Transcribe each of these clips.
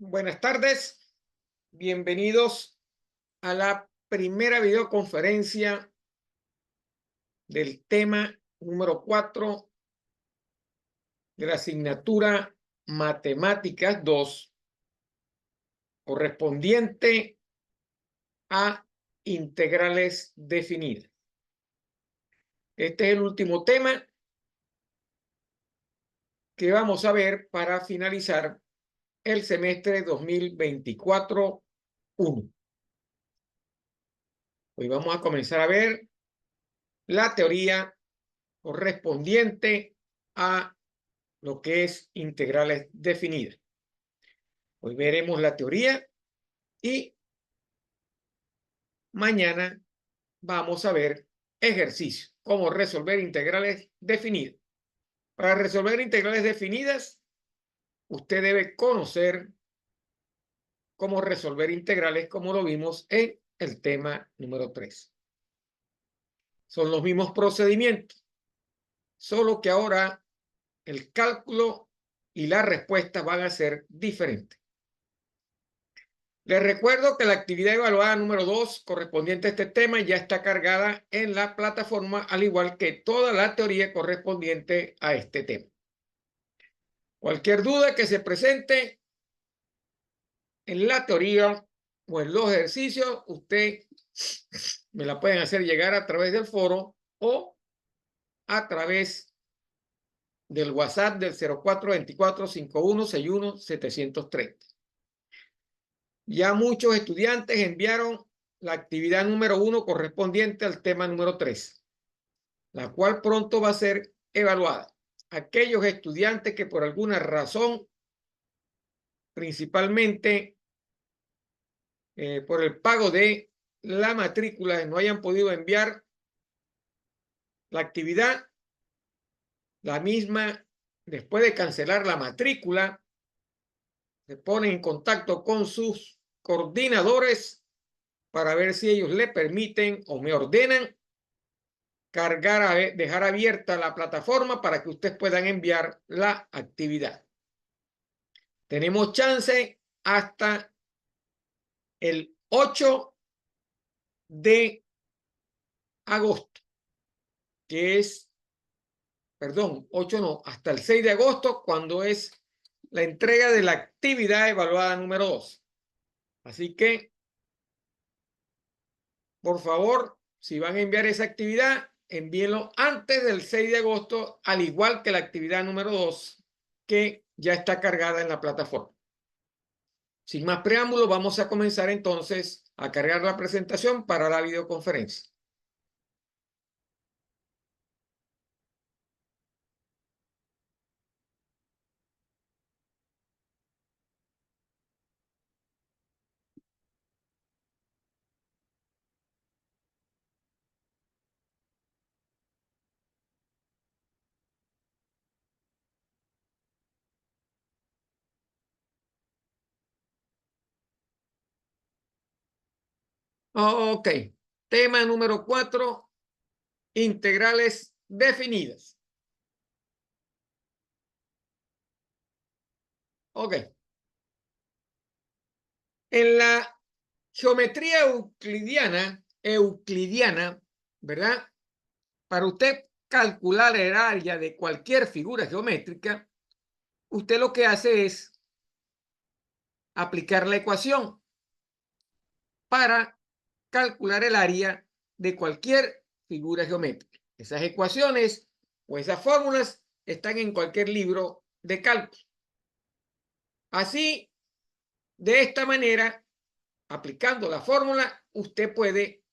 Buenas tardes, bienvenidos a la primera videoconferencia del tema número 4 de la asignatura Matemáticas 2, correspondiente a integrales definidas. Este es el último tema que vamos a ver para finalizar el semestre 2024-1. Hoy vamos a comenzar a ver la teoría correspondiente a lo que es integrales definidas. Hoy veremos la teoría y mañana vamos a ver ejercicios, cómo resolver integrales definidas. Para resolver integrales definidas, usted debe conocer cómo resolver integrales, como lo vimos en el tema número 3. Son los mismos procedimientos, solo que ahora el cálculo y la respuesta van a ser diferentes. Les recuerdo que la actividad evaluada número 2 correspondiente a este tema ya está cargada en la plataforma, al igual que toda la teoría correspondiente a este tema. Cualquier duda que se presente en la teoría o en los ejercicios, usted me la pueden hacer llegar a través del foro o a través del WhatsApp del 0424-5161-730. Ya muchos estudiantes enviaron la actividad número 1 correspondiente al tema número 3, la cual pronto va a ser evaluada. Aquellos estudiantes que por alguna razón, principalmente por el pago de la matrícula, no hayan podido enviar la actividad, la misma, después de cancelar la matrícula, se ponen en contacto con sus coordinadores para ver si ellos le permiten o me ordenan dejar abierta la plataforma para que ustedes puedan enviar la actividad. Tenemos chance hasta el 8 de agosto, que es, perdón, 8 no, hasta el 6 de agosto, cuando es la entrega de la actividad evaluada número 2. Así que, por favor, si van a enviar esa actividad, envíenlo antes del 6 de agosto, al igual que la actividad número 2, que ya está cargada en la plataforma. Sin más preámbulos, vamos a comenzar entonces a cargar la presentación para la videoconferencia. Ok, tema número 4, integrales definidas. Ok. En la geometría euclidiana, ¿verdad? Para usted calcular el área de cualquier figura geométrica, usted lo que hace es aplicar la ecuación para calcular el área de cualquier figura geométrica. Esas ecuaciones o esas fórmulas están en cualquier libro de cálculo. Así, de esta manera, aplicando la fórmula, usted puede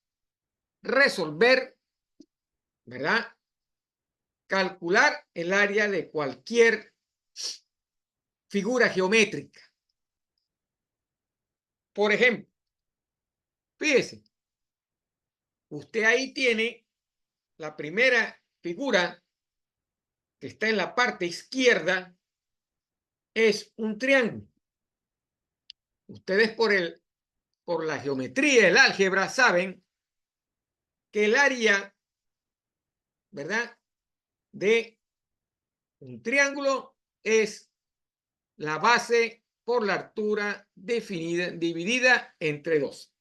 resolver, ¿verdad? Calcular el área de cualquier figura geométrica. Por ejemplo, fíjese, usted ahí tiene la primera figura que está en la parte izquierda, es un triángulo. Ustedes por la geometría del álgebra saben que el área, ¿verdad?, de un triángulo es la base por la altura dividida entre 2.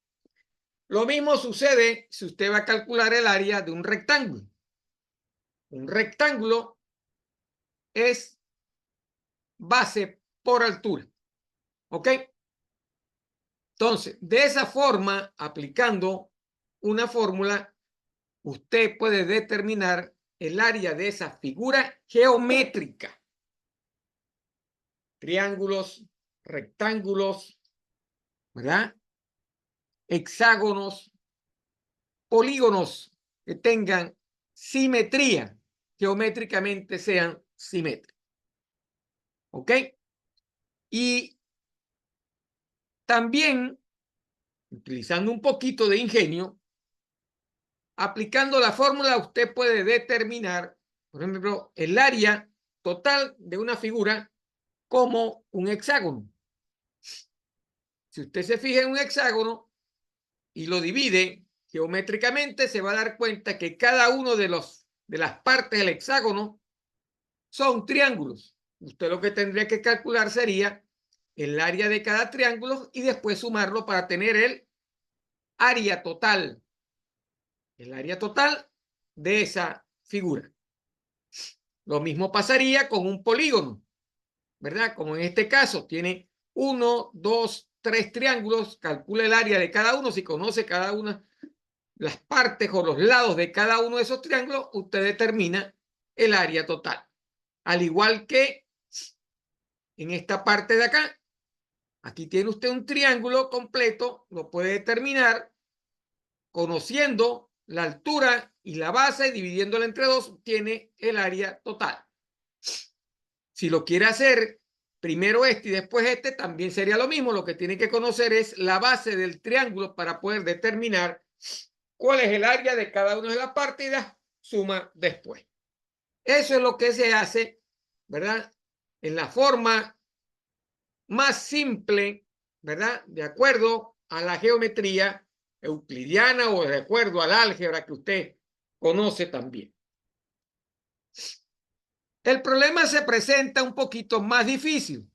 Lo mismo sucede si usted va a calcular el área de un rectángulo. Un rectángulo es base por altura. ¿Ok? Entonces, de esa forma, aplicando una fórmula, usted puede determinar el área de esa figura geométrica. Triángulos, rectángulos, ¿verdad? Hexágonos, polígonos que tengan simetría, geométricamente sean simétricos. ¿Ok? Y también, utilizando un poquito de ingenio, aplicando la fórmula, usted puede determinar, por ejemplo, el área total de una figura como un hexágono. Si usted se fija en un hexágono y lo divide geométricamente, se va a dar cuenta que cada uno de las partes del hexágono son triángulos. Usted lo que tendría que calcular sería el área de cada triángulo y después sumarlo para tener el área total. El área total de esa figura. Lo mismo pasaría con un polígono, ¿verdad? Como en este caso tiene 1, 2, 3 triángulos, calcula el área de cada uno. Si conoce cada una las partes o los lados de cada uno de esos triángulos, usted determina el área total. Al igual que en esta parte de acá, aquí tiene usted un triángulo completo, lo puede determinar conociendo la altura y la base, dividiéndola entre 2, tiene el área total. Si lo quiere hacer primero este y después este, también sería lo mismo. Lo que tiene que conocer es la base del triángulo para poder determinar cuál es el área de cada una de las partes y las suma después. Eso es lo que se hace, ¿verdad? En la forma más simple, ¿verdad? De acuerdo a la geometría euclidiana o de acuerdo al álgebra que usted conoce también. El problema se presenta un poquito más difícil.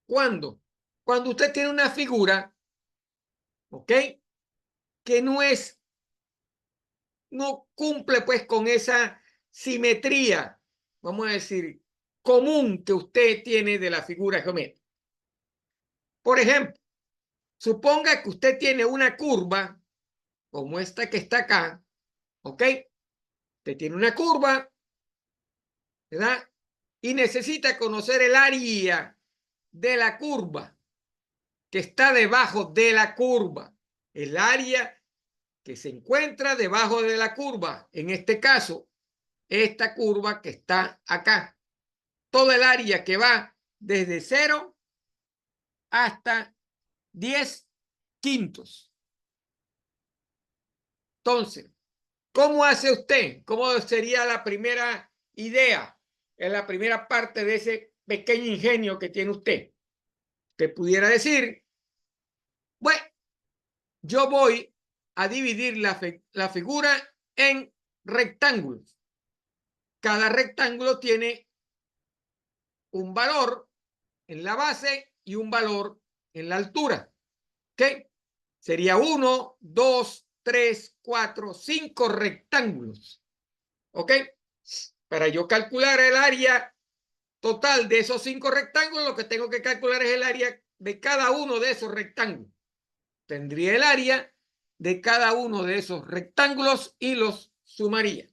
¿Cuándo? Cuando usted tiene una figura, ¿ok? Que no cumple pues con esa simetría, vamos a decir, común que usted tiene de la figura geométrica. Por ejemplo, suponga que usted tiene una curva como esta que está acá, ¿ok? Usted tiene una curva, ¿verdad? Y necesita conocer el área de la curva que está debajo de la curva, el área que se encuentra debajo de la curva, en este caso, esta curva que está acá, todo el área que va desde 0 hasta 10 quintos. Entonces, ¿cómo hace usted? ¿Cómo sería la primera idea, en la primera parte de ese pequeño ingenio que tiene usted? Usted pudiera decir, bueno, yo voy a dividir la figura en rectángulos. Cada rectángulo tiene un valor en la base y un valor en la altura. ¿Ok? Sería 1, 2, 3, 4, 5 rectángulos. ¿Ok? Para yo calcular el área total de esos 5 rectángulos, lo que tengo que calcular es el área de cada uno de esos rectángulos. Tendría el área de cada uno de esos rectángulos y los sumaría.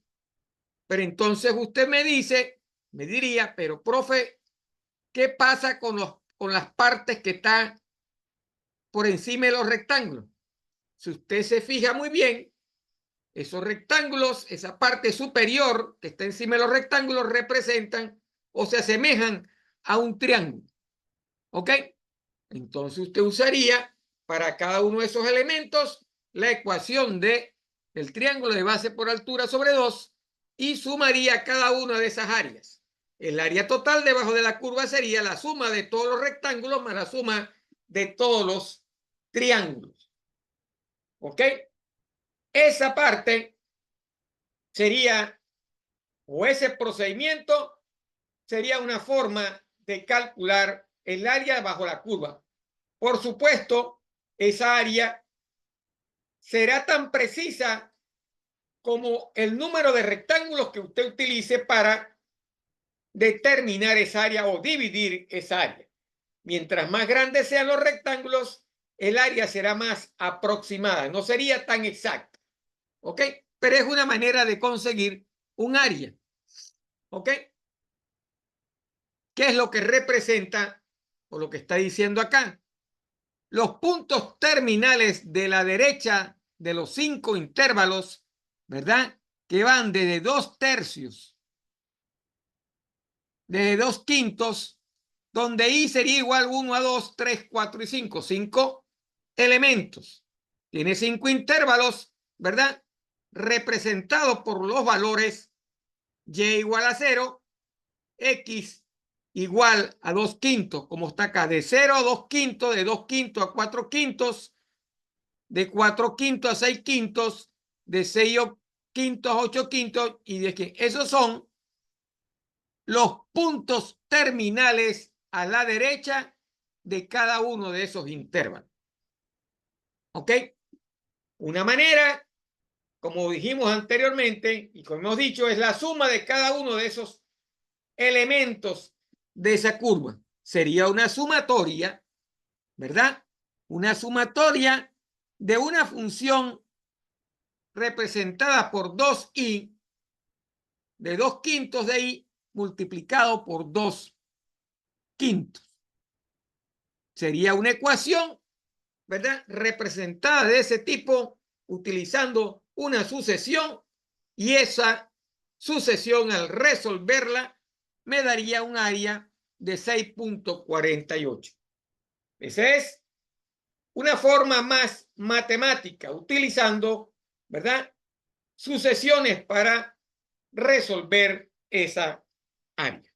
Pero entonces usted me diría, pero profe, ¿qué pasa con las partes que están por encima de los rectángulos? Si usted se fija muy bien, esos rectángulos, esa parte superior que está encima de los rectángulos representan o se asemejan a un triángulo. ¿Ok? Entonces usted usaría para cada uno de esos elementos la ecuación del triángulo de base por altura sobre 2 y sumaría cada una de esas áreas. El área total debajo de la curva sería la suma de todos los rectángulos más la suma de todos los triángulos. ¿Ok? Esa parte sería, o ese procedimiento sería una forma de calcular el área bajo la curva. Por supuesto, esa área será tan precisa como el número de rectángulos que usted utilice para determinar esa área o dividir esa área. Mientras más grandes sean los rectángulos, el área será más aproximada, no sería tan exacta. ¿Ok? Pero es una manera de conseguir un área. ¿Ok? ¿Qué es lo que representa o lo que está diciendo acá? Los puntos terminales de la derecha de los 5 intervalos, ¿verdad? Que van desde 2/3, desde 2/5, donde I sería igual 1 a 2, 3, 4 y 5. 5 elementos. Tiene 5 intervalos, ¿verdad? Representados por los valores Y igual a 0, X igual a 2/5, como está acá, de 0 a 2/5, de 2/5 a 4/5, de 4/5 a 6/5, de 6/5 a 8/5 y de que esos son los puntos terminales a la derecha de cada uno de esos intervalos. ¿Ok? Una manera, como dijimos anteriormente y como hemos dicho, es la suma de cada uno de esos elementos de esa curva. Sería una sumatoria, ¿verdad? Una sumatoria de una función representada por 2i, de 2/5 de i multiplicado por 2/5. Sería una ecuación, ¿verdad? Representada de ese tipo utilizando una sucesión, y esa sucesión al resolverla me daría un área de 6.48. Esa es una forma más matemática utilizando, ¿verdad?, sucesiones para resolver esa área.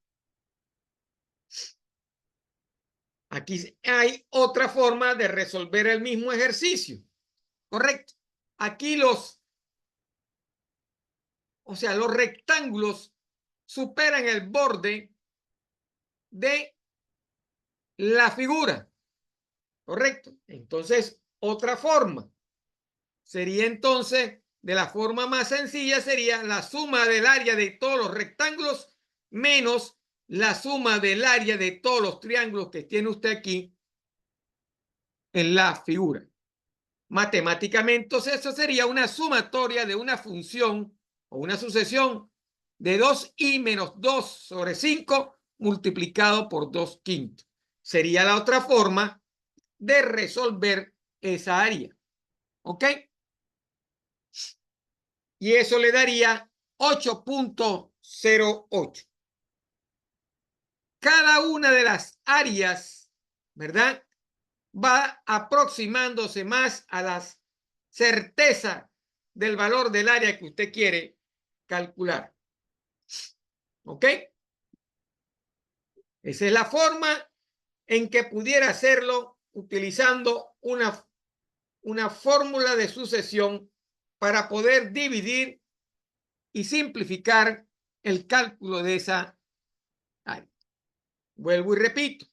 Aquí hay otra forma de resolver el mismo ejercicio, ¿correcto? Aquí los rectángulos superan el borde de la figura, ¿correcto? Entonces, otra forma sería entonces, de la forma más sencilla, sería la suma del área de todos los rectángulos menos la suma del área de todos los triángulos que tiene usted aquí en la figura. Matemáticamente, entonces, eso sería una sumatoria de una función o una sucesión de 2i menos 2 sobre 5 multiplicado por 2/5. Sería la otra forma de resolver esa área. ¿Ok? Y eso le daría 8.08. Cada una de las áreas, ¿verdad?, va aproximándose más a la certeza del valor del área que usted quiere calcular. ¿Ok? Esa es la forma en que pudiera hacerlo utilizando una fórmula de sucesión para poder dividir y simplificar el cálculo de esa área. Vuelvo y repito,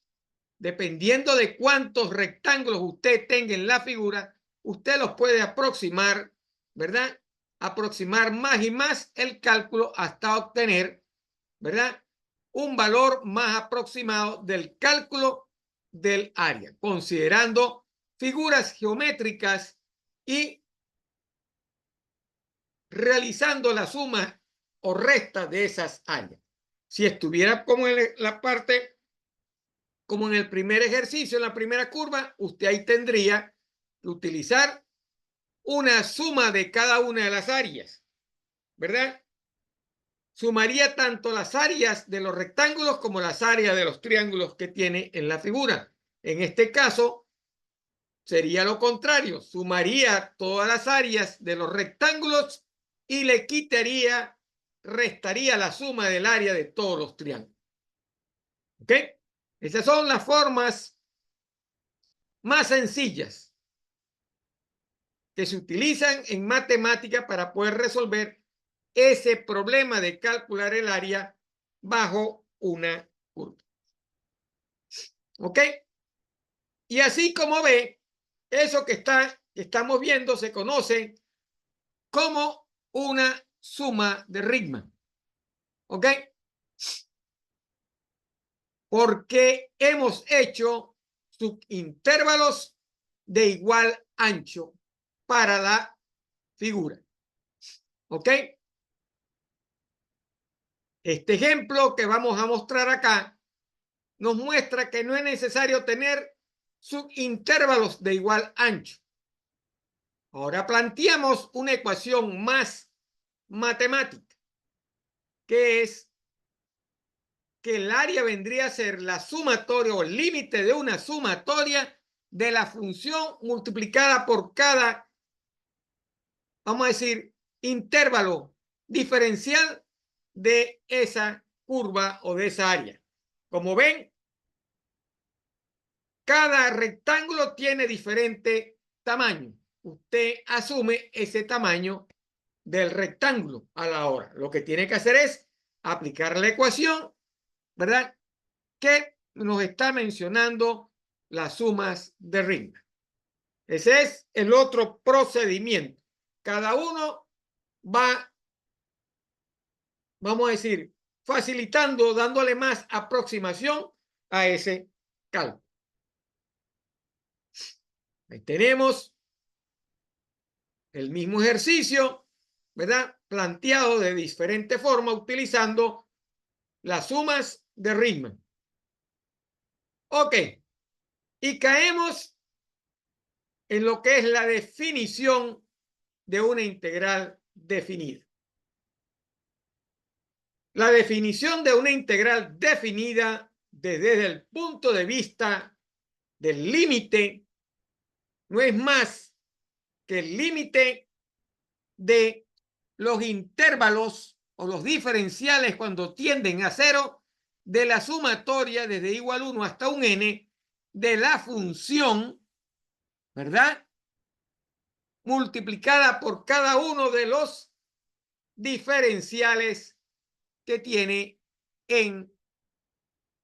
dependiendo de cuántos rectángulos usted tenga en la figura, usted los puede aproximar, ¿verdad? Aproximar más y más el cálculo hasta obtener, ¿verdad?, un valor más aproximado del cálculo del área, considerando figuras geométricas y realizando la suma o resta de esas áreas. Si estuviera como en la parte, como en el primer ejercicio, en la primera curva, usted ahí tendría que utilizar una suma de cada una de las áreas, ¿verdad? Sumaría tanto las áreas de los rectángulos como las áreas de los triángulos que tiene en la figura. En este caso, sería lo contrario. Sumaría todas las áreas de los rectángulos y le quitaría, restaría la suma del área de todos los triángulos. ¿Ok? Esas son las formas más sencillas que se utilizan en matemática para poder resolver ese problema de calcular el área bajo una curva. ¿Ok? Y así como ve, eso que estamos viendo se conoce como una suma de Riemann. ¿Ok? Porque hemos hecho subintervalos de igual ancho para la figura. ¿Ok? Este ejemplo que vamos a mostrar acá nos muestra que no es necesario tener subintervalos de igual ancho. Ahora planteamos una ecuación más matemática, que es que el área vendría a ser la sumatoria o el límite de una sumatoria de la función multiplicada por cada, vamos a decir, intervalo diferencial de esa curva o de esa área. Como ven, cada rectángulo tiene diferente tamaño. Usted asume ese tamaño del rectángulo a la hora. Lo que tiene que hacer es aplicar la ecuación, ¿verdad?, que nos está mencionando las sumas de Riemann. Ese es el otro procedimiento. Cada uno va, vamos a decir, facilitando, dándole más aproximación a ese cálculo. Ahí tenemos el mismo ejercicio, ¿verdad?, planteado de diferente forma utilizando las sumas de Riemann. Ok, y caemos en lo que es la definición de una integral definida. La definición de una integral definida desde el punto de vista del límite no es más que el límite de los intervalos o los diferenciales cuando tienden a cero de la sumatoria desde igual 1 hasta un n de la función, ¿verdad?, multiplicada por cada uno de los diferenciales que tiene en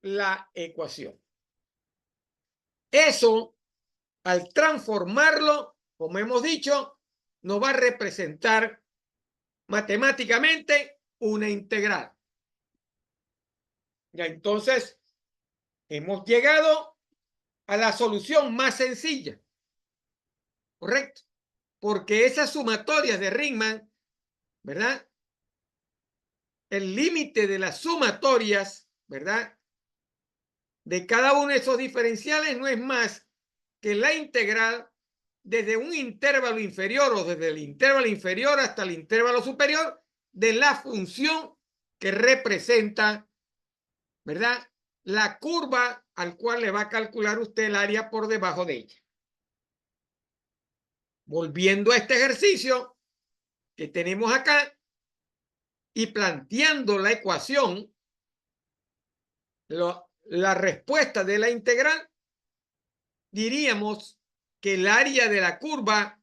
la ecuación. Eso, al transformarlo, como hemos dicho, nos va a representar matemáticamente una integral. Ya entonces hemos llegado a la solución más sencilla, ¿correcto? Porque esas sumatorias de Riemann, ¿verdad?, el límite de las sumatorias, ¿verdad?, de cada uno de esos diferenciales no es más que la integral desde un intervalo inferior o desde el intervalo inferior hasta el intervalo superior de la función que representa, ¿verdad?, la curva al cual le va a calcular usted el área por debajo de ella. Volviendo a este ejercicio que tenemos acá y planteando la ecuación, la respuesta de la integral, diríamos que el área de la curva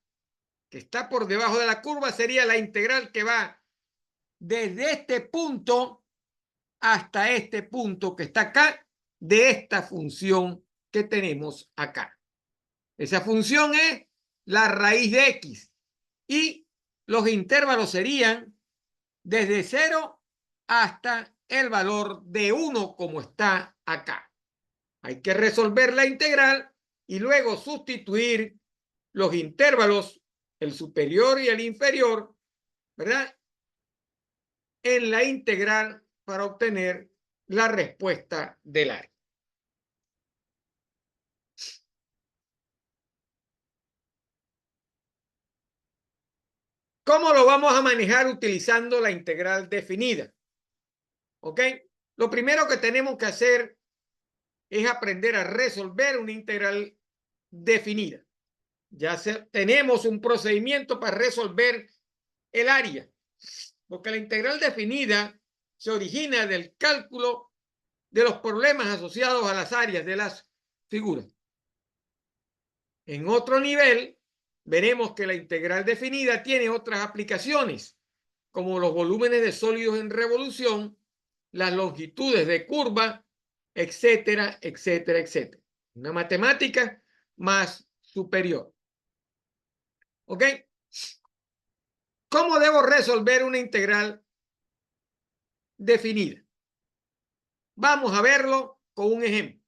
que está por debajo de la curva sería la integral que va desde este punto hasta este punto que está acá de esta función que tenemos acá. Esa función es la raíz de x y los intervalos serían desde 0 hasta el valor de 1 como está acá. Hay que resolver la integral y luego sustituir los intervalos, el superior y el inferior, ¿verdad?, en la integral para obtener la respuesta del área. ¿Cómo lo vamos a manejar utilizando la integral definida? ¿Ok? Lo primero que tenemos que hacer es aprender a resolver una integral definida. Ya tenemos un procedimiento para resolver el área, porque la integral definida se origina del cálculo de los problemas asociados a las áreas de las figuras. En otro nivel, veremos que la integral definida tiene otras aplicaciones, como los volúmenes de sólidos en revolución, las longitudes de curva, etcétera, etcétera, etcétera. Una matemática más superior. ¿Ok? ¿Cómo debo resolver una integral definida? Vamos a verlo con un ejemplo.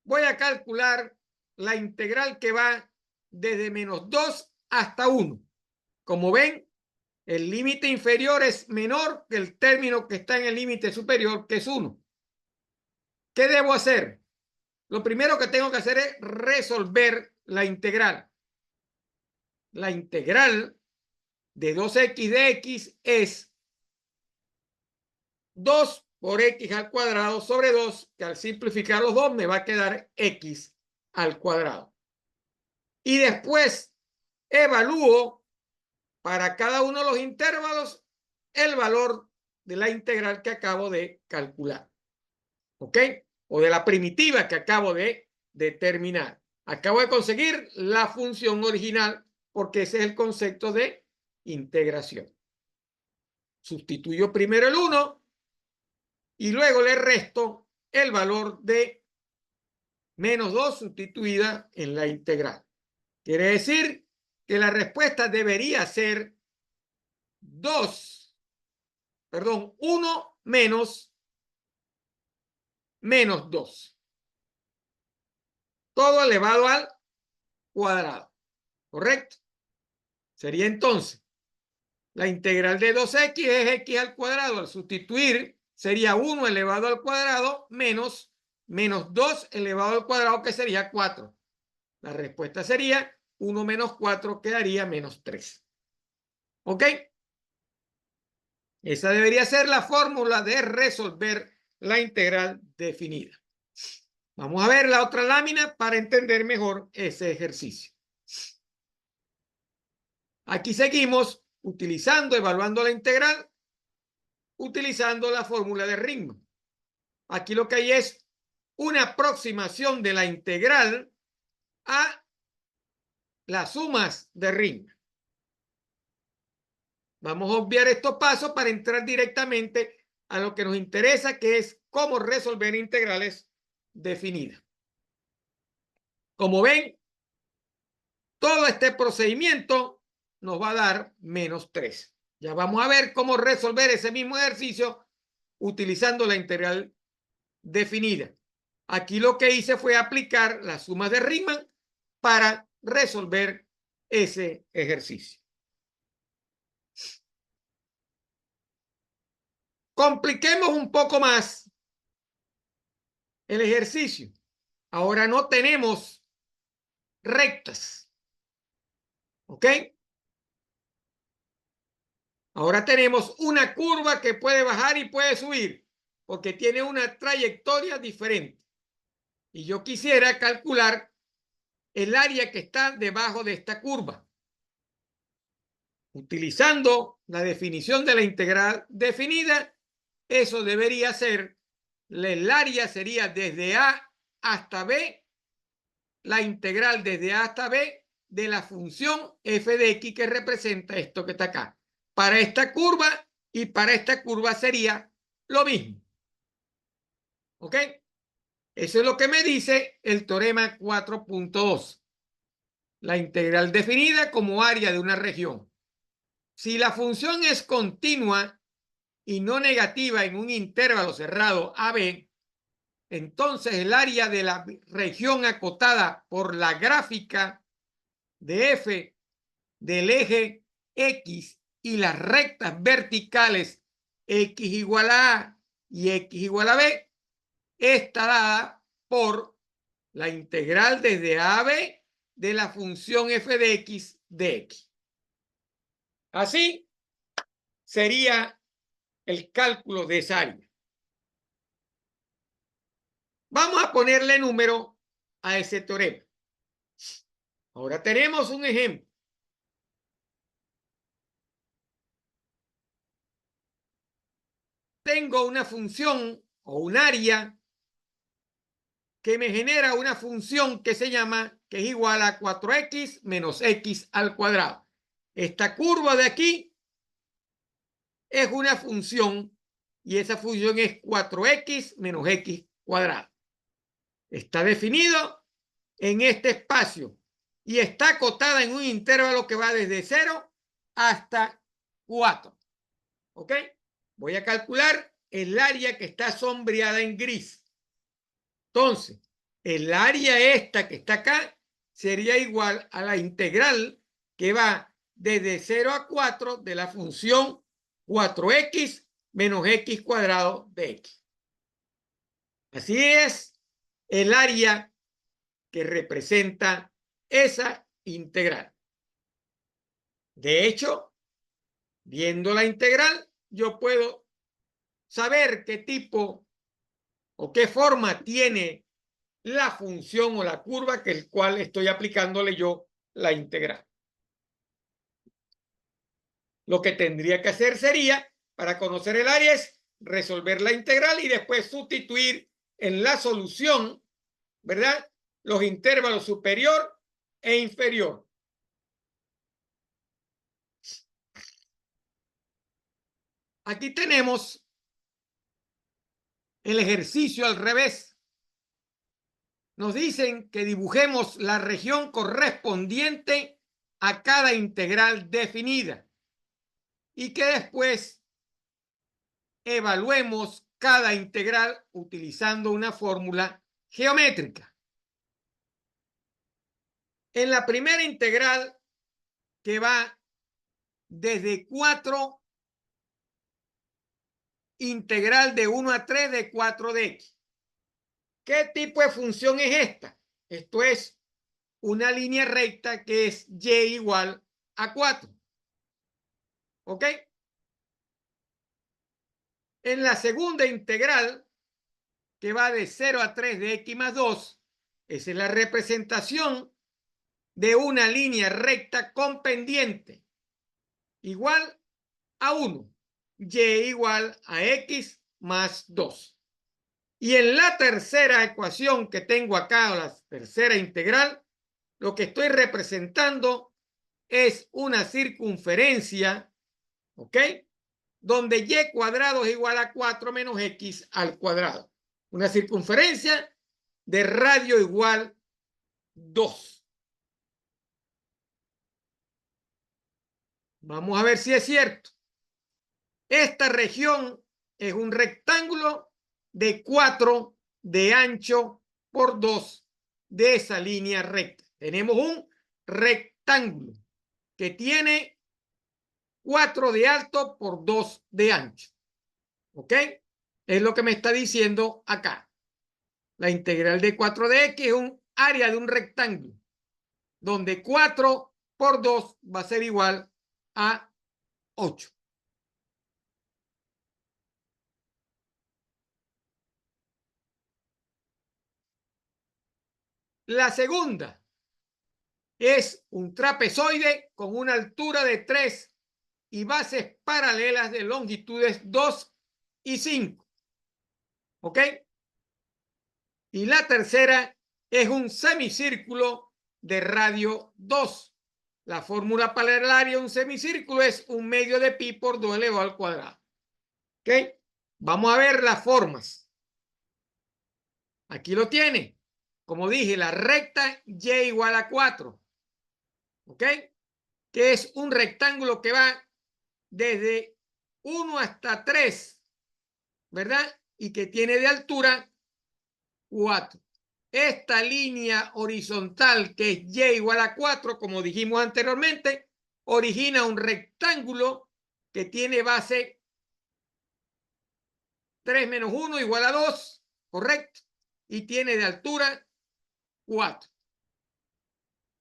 Voy a calcular la integral que va desde -2 hasta 1. Como ven, el límite inferior es menor que el término que está en el límite superior, que es 1. ¿Qué debo hacer? Lo primero que tengo que hacer es resolver la integral. La integral de 2x de x es 2 por x al cuadrado sobre 2, que al simplificar los dos me va a quedar x al cuadrado. Y después evalúo para cada uno de los intervalos el valor de la integral que acabo de calcular. ¿Ok? O de la primitiva que acabo de determinar. Acabo de conseguir la función original porque ese es el concepto de integración. Sustituyo primero el 1 y luego le resto el valor de -2 sustituida en la integral. Quiere decir que la respuesta debería ser 1 menos -2. Todo elevado al cuadrado. ¿Correcto? Sería entonces la integral de 2x es x al cuadrado. Al sustituir sería 1 elevado al cuadrado menos -2 elevado al cuadrado, que sería 4. La respuesta sería 1 menos 4, quedaría -3. ¿Ok? Esa debería ser la fórmula de resolver la integral definida. Vamos a ver la otra lámina para entender mejor ese ejercicio. Aquí seguimos evaluando la integral, utilizando la fórmula de Riemann. Aquí lo que hay es una aproximación de la integral a las sumas de Riemann. Vamos a obviar estos pasos para entrar directamente a lo que nos interesa, que es cómo resolver integrales definidas. Como ven, todo este procedimiento nos va a dar -3. Ya vamos a ver cómo resolver ese mismo ejercicio utilizando la integral definida. Aquí lo que hice fue aplicar las sumas de Riemann para resolver ese ejercicio. Compliquemos un poco más el ejercicio. Ahora no tenemos rectas. ¿Ok? Ahora tenemos una curva que puede bajar y puede subir, porque tiene una trayectoria diferente. Y yo quisiera calcular el área que está debajo de esta curva. Utilizando la definición de la integral definida, eso debería ser, el área sería desde A hasta B, la integral desde A hasta B de la función f de x que representa esto que está acá. Para esta curva y para esta curva sería lo mismo. ¿Ok? Eso es lo que me dice el teorema 4.2. La integral definida como área de una región. Si la función es continua y no negativa en un intervalo cerrado AB, entonces el área de la región acotada por la gráfica de f del eje X y las rectas verticales X igual a A y X igual a B está dada por la integral desde A a B de la función f de X de X. Así sería el cálculo de esa área. Vamos a ponerle número a ese teorema. Ahora tenemos un ejemplo. Tengo una función o un área que me genera una función que se llama, que es igual a 4x menos x al cuadrado. Esta curva de aquí es una función y esa función es 4x menos x cuadrado. Está definido en este espacio y está acotada en un intervalo que va desde 0 hasta 4. ¿Ok? Voy a calcular el área que está sombreada en gris. Entonces, el área esta que está acá sería igual a la integral que va desde 0 a 4 de la función 4x menos x cuadrado de x. Así es el área que representa esa integral. De hecho, viendo la integral, yo puedo saber qué tipo o qué forma tiene la función o la curva que el cual estoy aplicándole yo la integral. Lo que tendría que hacer sería, para conocer el área, es resolver la integral y después sustituir en la solución, ¿verdad?, los intervalos superior e inferior. Aquí tenemos el ejercicio al revés. Nos dicen que dibujemos la región correspondiente a cada integral definida y que después evaluemos cada integral utilizando una fórmula geométrica. En la primera integral, que va desde 4, integral de 1 a 3 de 4 de x. ¿Qué tipo de función es esta? Esto es una línea recta que es y igual a 4. ¿Ok? En la segunda integral, que va de 0 a 3 de x más 2, esa es la representación de una línea recta con pendiente igual a 1, y igual a x más 2. Y en la tercera ecuación que tengo acá, o la tercera integral, lo que estoy representando es una circunferencia, ¿ok?, donde y cuadrado es igual a 4 menos x al cuadrado. Una circunferencia de radio igual 2. Vamos a ver si es cierto. Esta región es un rectángulo de 4 de ancho por 2 de esa línea recta. Tenemos un rectángulo que tiene 4 de alto por 2 de ancho. ¿Ok? Es lo que me está diciendo acá. La integral de 4 de x es un área de un rectángulo donde 4 por 2 va a ser igual a 8. La segunda es un trapezoide con una altura de 3 y bases paralelas de longitudes 2 y 5. ¿Ok? Y la tercera es un semicírculo de radio 2. La fórmula para el área de un semicírculo es 1/2 de pi por 2 elevado al cuadrado. ¿Ok? Vamos a ver las formas. Aquí lo tiene. Como dije, la recta y igual a 4. ¿Ok? Que es un rectángulo que va desde 1 hasta 3, ¿verdad? Y que tiene de altura 4. Esta línea horizontal, que es y igual a 4, como dijimos anteriormente, origina un rectángulo que tiene base 3 menos 1 igual a 2, ¿correcto? Y tiene de altura 4.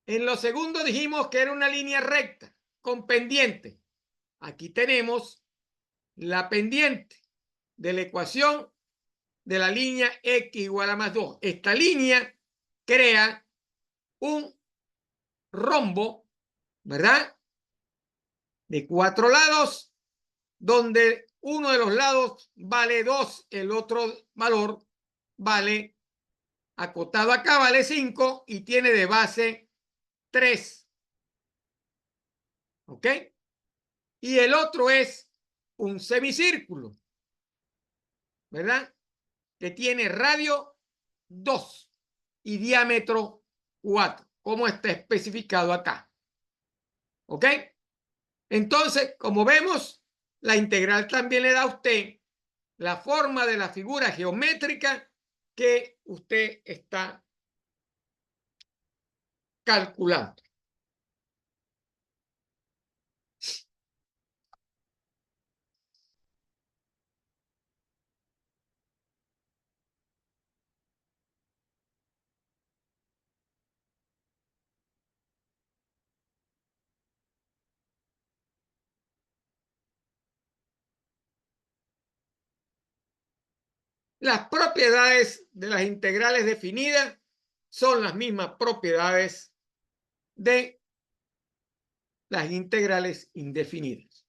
En lo segundo dijimos que era una línea recta con pendiente. Aquí tenemos la pendiente de la ecuación de la línea x igual a más 2. Esta línea crea un rombo, ¿verdad?, de 4 lados, donde uno de los lados vale 2, el otro valor vale, acotado acá, vale 5 y tiene de base 3. ¿Ok? Y el otro es un semicírculo ¿verdad? Que tiene radio 2 y diámetro 4, como está especificado acá. ¿Ok? Entonces, como vemos, la integral también le da a usted la forma de la figura geométrica que usted está calculando. Las propiedades de las integrales definidas son las mismas propiedades de las integrales indefinidas.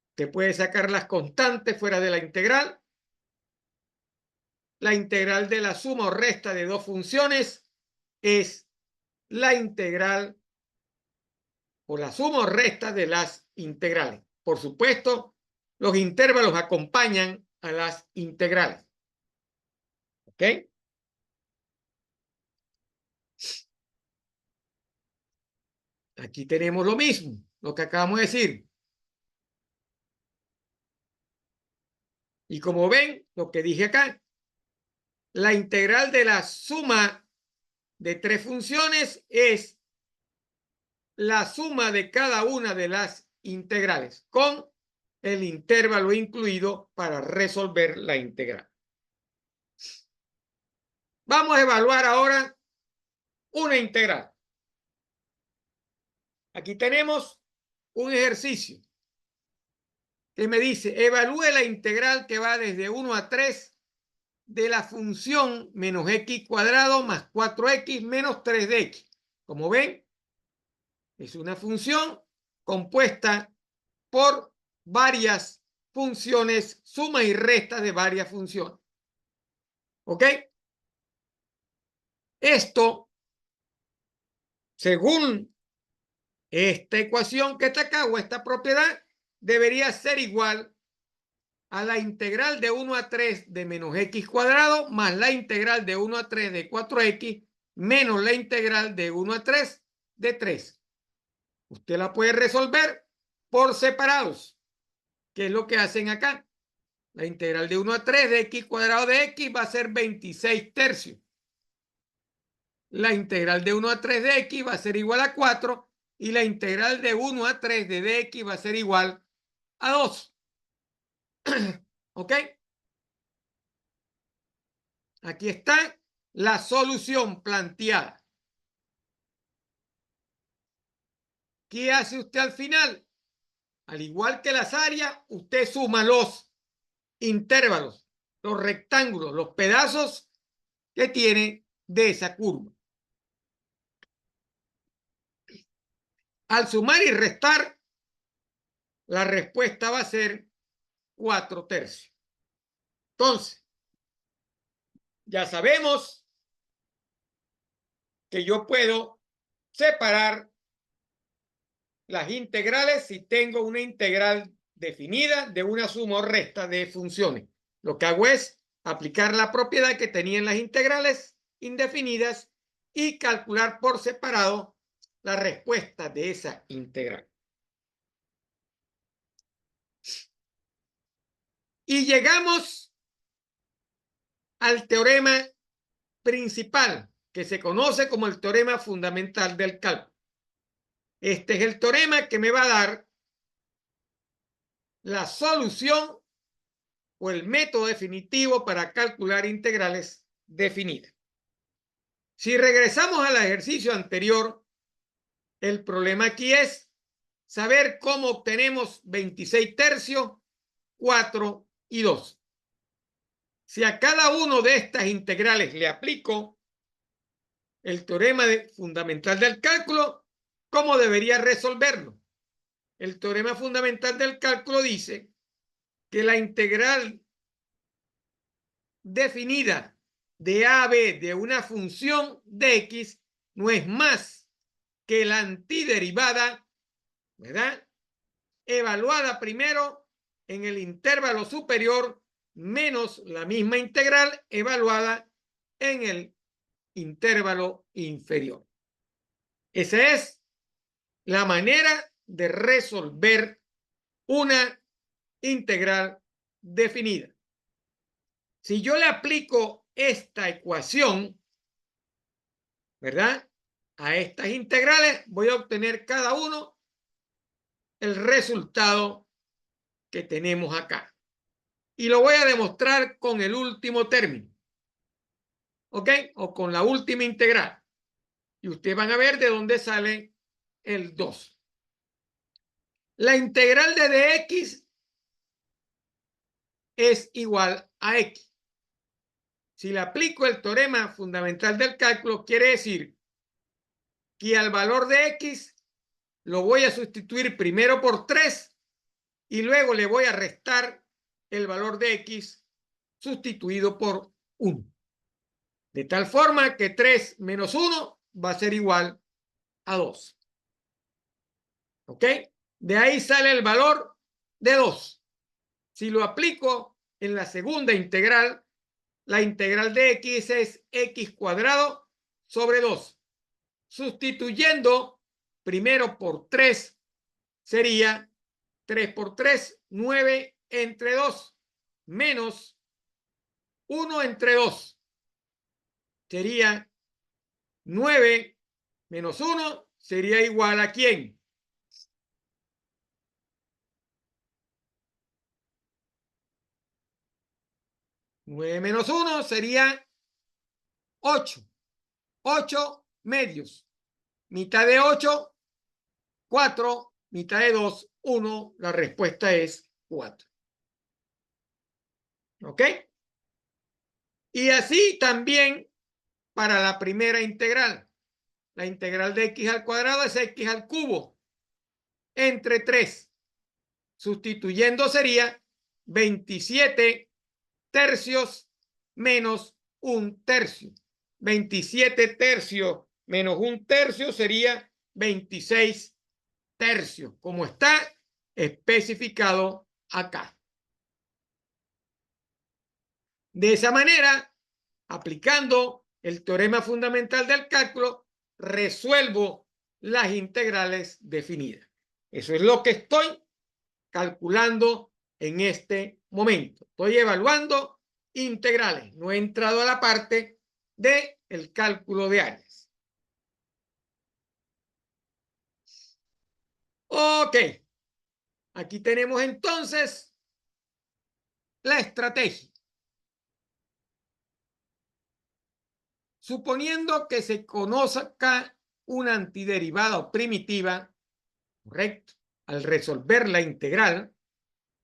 Usted puede sacar las constantes fuera de la integral. La integral de la suma o resta de dos funciones es la integral o la suma o resta de las integrales. Por supuesto, los intervalos acompañan a las integrales. ¿Ok? Aquí tenemos lo mismo, lo que acabamos de decir. Y como ven, lo que dije acá, la integral de la suma de tres funciones es la suma de cada una de las integrales con el intervalo incluido para resolver la integral. Vamos a evaluar ahora una integral. Aquí tenemos un ejercicio que me dice, evalúe la integral que va desde 1 a 3 de la función menos x cuadrado más 4x menos 3 de x. Como ven, es una función compuesta por varias funciones, suma y resta de varias funciones. ¿Ok? Esto, según esta ecuación que está acá o esta propiedad, debería ser igual a la integral de 1 a 3 de menos x cuadrado más la integral de 1 a 3 de 4x menos la integral de 1 a 3 de 3. Usted la puede resolver por separados, que es lo que hacen acá. La integral de 1 a 3 de x cuadrado de x va a ser 26 tercios. La integral de 1 a 3 de x va a ser igual a 4 y la integral de 1 a 3 de dx va a ser igual a 2. ¿Ok? Aquí está la solución planteada. ¿Qué hace usted al final? Al igual que las áreas, usted suma los intervalos, los rectángulos, los pedazos que tiene de esa curva. Al sumar y restar, la respuesta va a ser 4 tercios. Entonces, ya sabemos que yo puedo separar las integrales si tengo una integral definida de una suma o resta de funciones. Lo que hago es aplicar la propiedad que tenían las integrales indefinidas y calcular por separado la respuesta de esa integral. Y llegamos al teorema principal, que se conoce como el teorema fundamental del cálculo. Este es el teorema que me va a dar la solución o el método definitivo para calcular integrales definidas. Si regresamos al ejercicio anterior, el problema aquí es saber cómo obtenemos 26 tercios, 4 y 2. Si a cada uno de estas integrales le aplico el teorema fundamental del cálculo, ¿cómo debería resolverlo? El teorema fundamental del cálculo dice que la integral definida de a a b de una función de x no es más que la antiderivada, ¿verdad? Evaluada primero en el intervalo superior menos la misma integral evaluada en el intervalo inferior. Esa es la manera de resolver una integral definida. Si yo le aplico esta ecuación, ¿verdad?, a estas integrales, voy a obtener cada uno el resultado que tenemos acá. Y lo voy a demostrar con el último término, ¿ok? O con la última integral. Y ustedes van a ver de dónde sale el 2. La integral de dx es igual a x. Si le aplico el teorema fundamental del cálculo, quiere decir que al valor de x lo voy a sustituir primero por 3 y luego le voy a restar el valor de x sustituido por 1. De tal forma que 3 menos 1 va a ser igual a 2. ¿Ok? De ahí sale el valor de 2. Si lo aplico en la segunda integral, la integral de x es x cuadrado sobre 2. Sustituyendo primero por 3 sería 3 por 3, 9 entre 2, menos 1 entre 2. Sería 9 menos 1 sería igual a ¿quién? 9 menos 1 sería 8. 8 medios. Mitad de 8, 4. Mitad de 2, 1. La respuesta es 4. ¿Ok? Y así también para la primera integral. La integral de x al cuadrado es x al cubo entre 3. Sustituyendo sería 27 tercios menos 1 tercio. 27 tercios menos 1 tercio sería 26 tercios, como está especificado acá. De esa manera, aplicando el teorema fundamental del cálculo, resuelvo las integrales definidas. Eso es lo que estoy calculando en este momento. Estoy evaluando integrales. No he entrado a la parte del cálculo de áreas. Ok. Aquí tenemos entonces la estrategia. Suponiendo que se conozca una antiderivada o primitiva, correcto, al resolver la integral,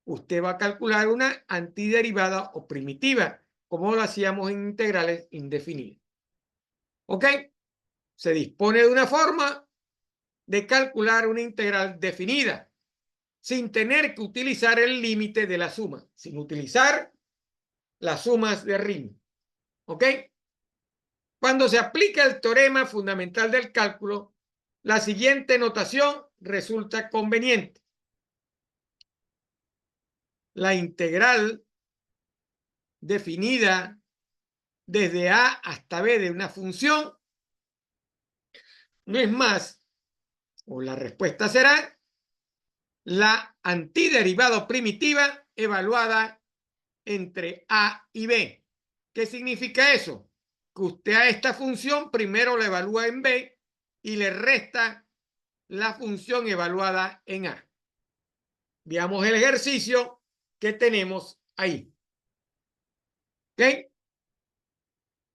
usted va a calcular una antiderivada o primitiva, como lo hacíamos en integrales indefinidas. ¿Ok? Se dispone de una forma de calcular una integral definida, sin tener que utilizar el límite de la suma, sin utilizar las sumas de Riemann. ¿Ok? Cuando se aplica el teorema fundamental del cálculo, la siguiente notación resulta conveniente. La integral definida desde A hasta B de una función no es más, o la respuesta será, la antiderivada primitiva evaluada entre A y B. ¿Qué significa eso? Que usted a esta función primero la evalúa en B y le resta la función evaluada en A. Veamos el ejercicio que tenemos ahí. ¿Ok?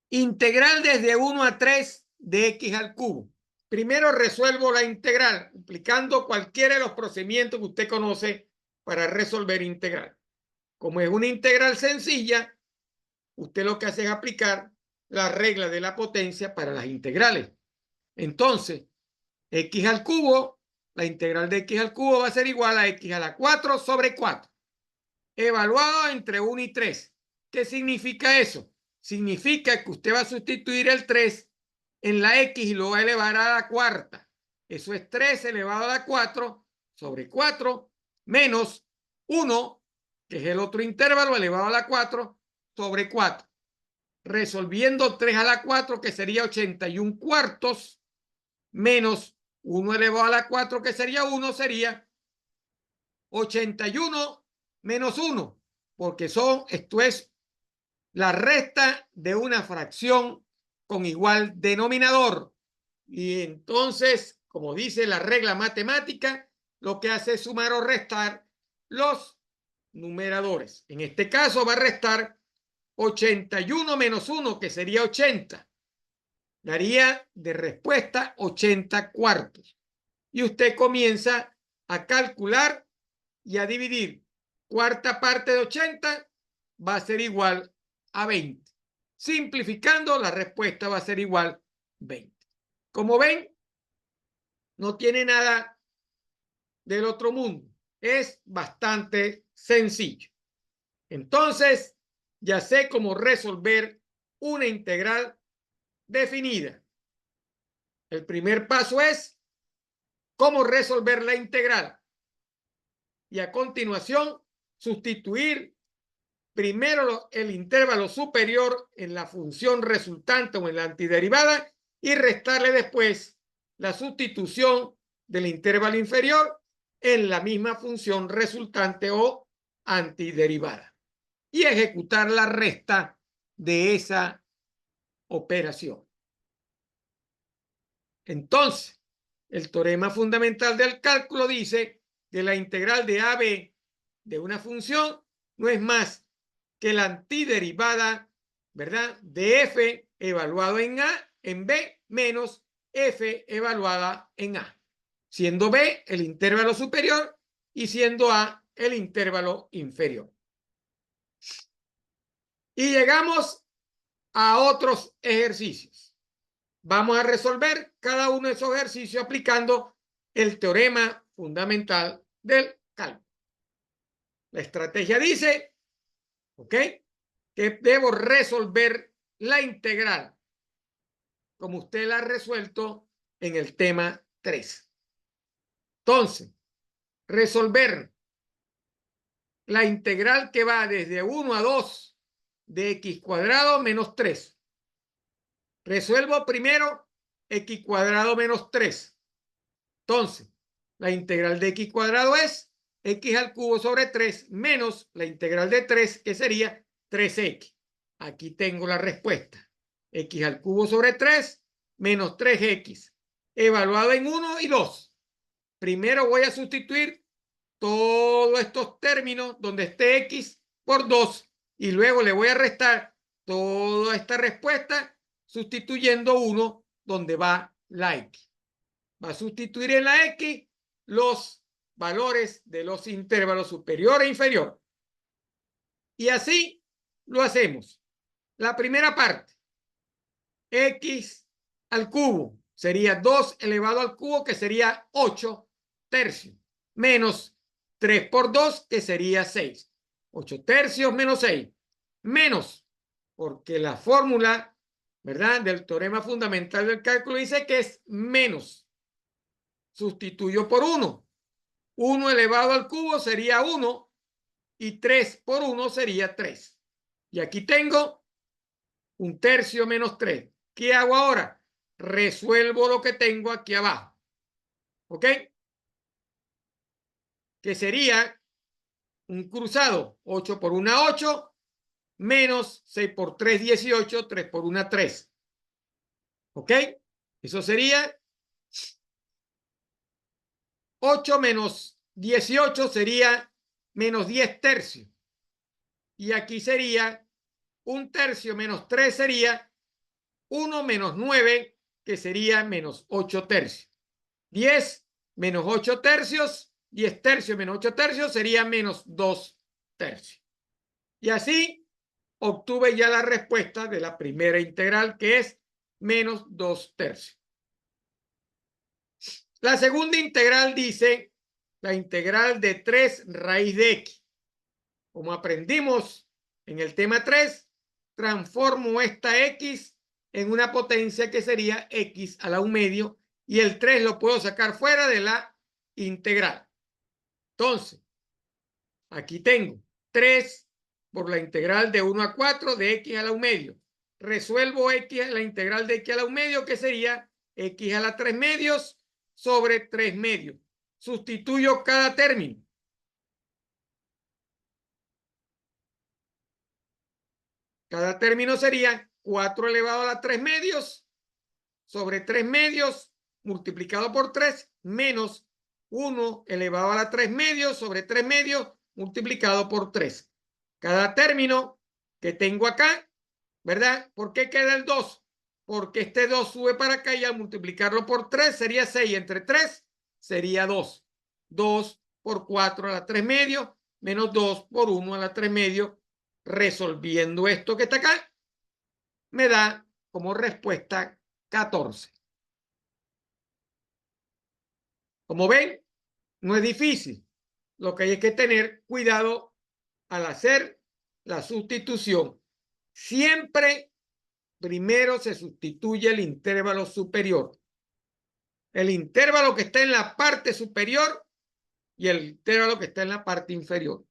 Integral desde 1 a 3 de x al cubo. Primero resuelvo la integral, aplicando cualquiera de los procedimientos que usted conoce para resolver integral. Como es una integral sencilla, usted lo que hace es aplicar la regla de la potencia para las integrales. Entonces, x al cubo, la integral de x al cubo va a ser igual a x a la 4 sobre 4, evaluado entre 1 y 3. ¿Qué significa eso? Significa que usted va a sustituir el 3 en la x y lo va a elevar a la cuarta. Eso es 3 elevado a la 4 sobre 4 menos 1 que es el otro intervalo elevado a la 4 sobre 4. Resolviendo 3 a la 4, que sería 81 cuartos, menos 1 elevado a la 4, que sería 1, sería 81 menos 1, porque esto es la resta de una fracción con igual denominador. Y entonces, como dice la regla matemática, lo que hace es sumar o restar los numeradores. En este caso va a restar 81 menos 1, que sería 80. Daría de respuesta 80 cuartos. Y usted comienza a calcular y a dividir. Cuarta parte de 80 va a ser igual a 20. Simplificando, la respuesta va a ser igual a 20. Como ven, no tiene nada del otro mundo. Es bastante sencillo. Entonces, ya sé cómo resolver una integral definida. El primer paso es cómo resolver la integral. Y a continuación, sustituir primero el intervalo superior en la función resultante o en la antiderivada y restarle después la sustitución del intervalo inferior en la misma función resultante o antiderivada y ejecutar la resta de esa operación. Entonces, el teorema fundamental del cálculo dice que la integral de AB de una función no es más que la antiderivada, ¿verdad?, de f evaluado en a en b menos f evaluada en a, siendo b el intervalo superior y siendo a el intervalo inferior. Y llegamos a otros ejercicios. Vamos a resolver cada uno de esos ejercicios aplicando el teorema fundamental del cálculo. La estrategia dice, ¿ok?, que debo resolver la integral como usted la ha resuelto en el tema 3. Entonces, resolver la integral que va desde 1 a 2 de x cuadrado menos 3. Resuelvo primero x cuadrado menos 3. Entonces, la integral de x cuadrado es x al cubo sobre 3 menos la integral de 3, que sería 3x. Aquí tengo la respuesta. X al cubo sobre 3 menos 3x, evaluado en 1 y 2. Primero voy a sustituir todos estos términos donde esté x por 2 y luego le voy a restar toda esta respuesta sustituyendo 1 donde va la x. Va a sustituir en la x los valores de los intervalos superior e inferior. Y así lo hacemos. La primera parte, x al cubo, sería 2 elevado al cubo, que sería 8 tercios, menos 3 por 2, que sería 6. 8 tercios menos 6, menos, porque la fórmula, ¿verdad?, del teorema fundamental del cálculo dice que es menos. Sustituyo por 1. 1 elevado al cubo sería 1 y 3 por 1 sería 3. Y aquí tengo 1 tercio menos 3. ¿Qué hago ahora? Resuelvo lo que tengo aquí abajo. ¿Ok? Que sería un cruzado. 8 por 1, 8. Menos 6 por 3, 18. 3 por 1, 3. ¿Ok? Eso sería 8 menos 18 sería menos 10 tercios. Y aquí sería 1 tercio menos 3 sería 1 menos 9, que sería menos 8 tercios. 10 menos 8 tercios, 10 tercios menos 8 tercios sería menos 2 tercios. Y así obtuve ya la respuesta de la primera integral, que es menos 2 tercios. La segunda integral dice la integral de 3 raíz de x. Como aprendimos en el tema 3, transformo esta x en una potencia que sería x a la 1 medio y el 3 lo puedo sacar fuera de la integral. Entonces, aquí tengo 3 por la integral de 1 a 4 de x a la 1 medio. Resuelvo la integral de x a la 1 medio, que sería x a la 3 medios sobre 3 medios. Sustituyo cada término. Cada término sería 4 elevado a la 3 medios sobre 3 medios multiplicado por 3 menos 1 elevado a la 3 medios sobre 3 medios multiplicado por 3. Cada término que tengo acá, ¿verdad? ¿Por qué queda el 2? Porque este 2 sube para acá y al multiplicarlo por 3 sería 6. Entre 3 sería 2. 2 por 4 a la 3 medios menos 2 por 1 a la 3 medios. Resolviendo esto que está acá, me da como respuesta 14. Como ven, no es difícil. Lo que hay es que tener cuidado al hacer la sustitución. Siempre primero se sustituye el intervalo superior. El intervalo que está en la parte superior y el intervalo que está en la parte inferior.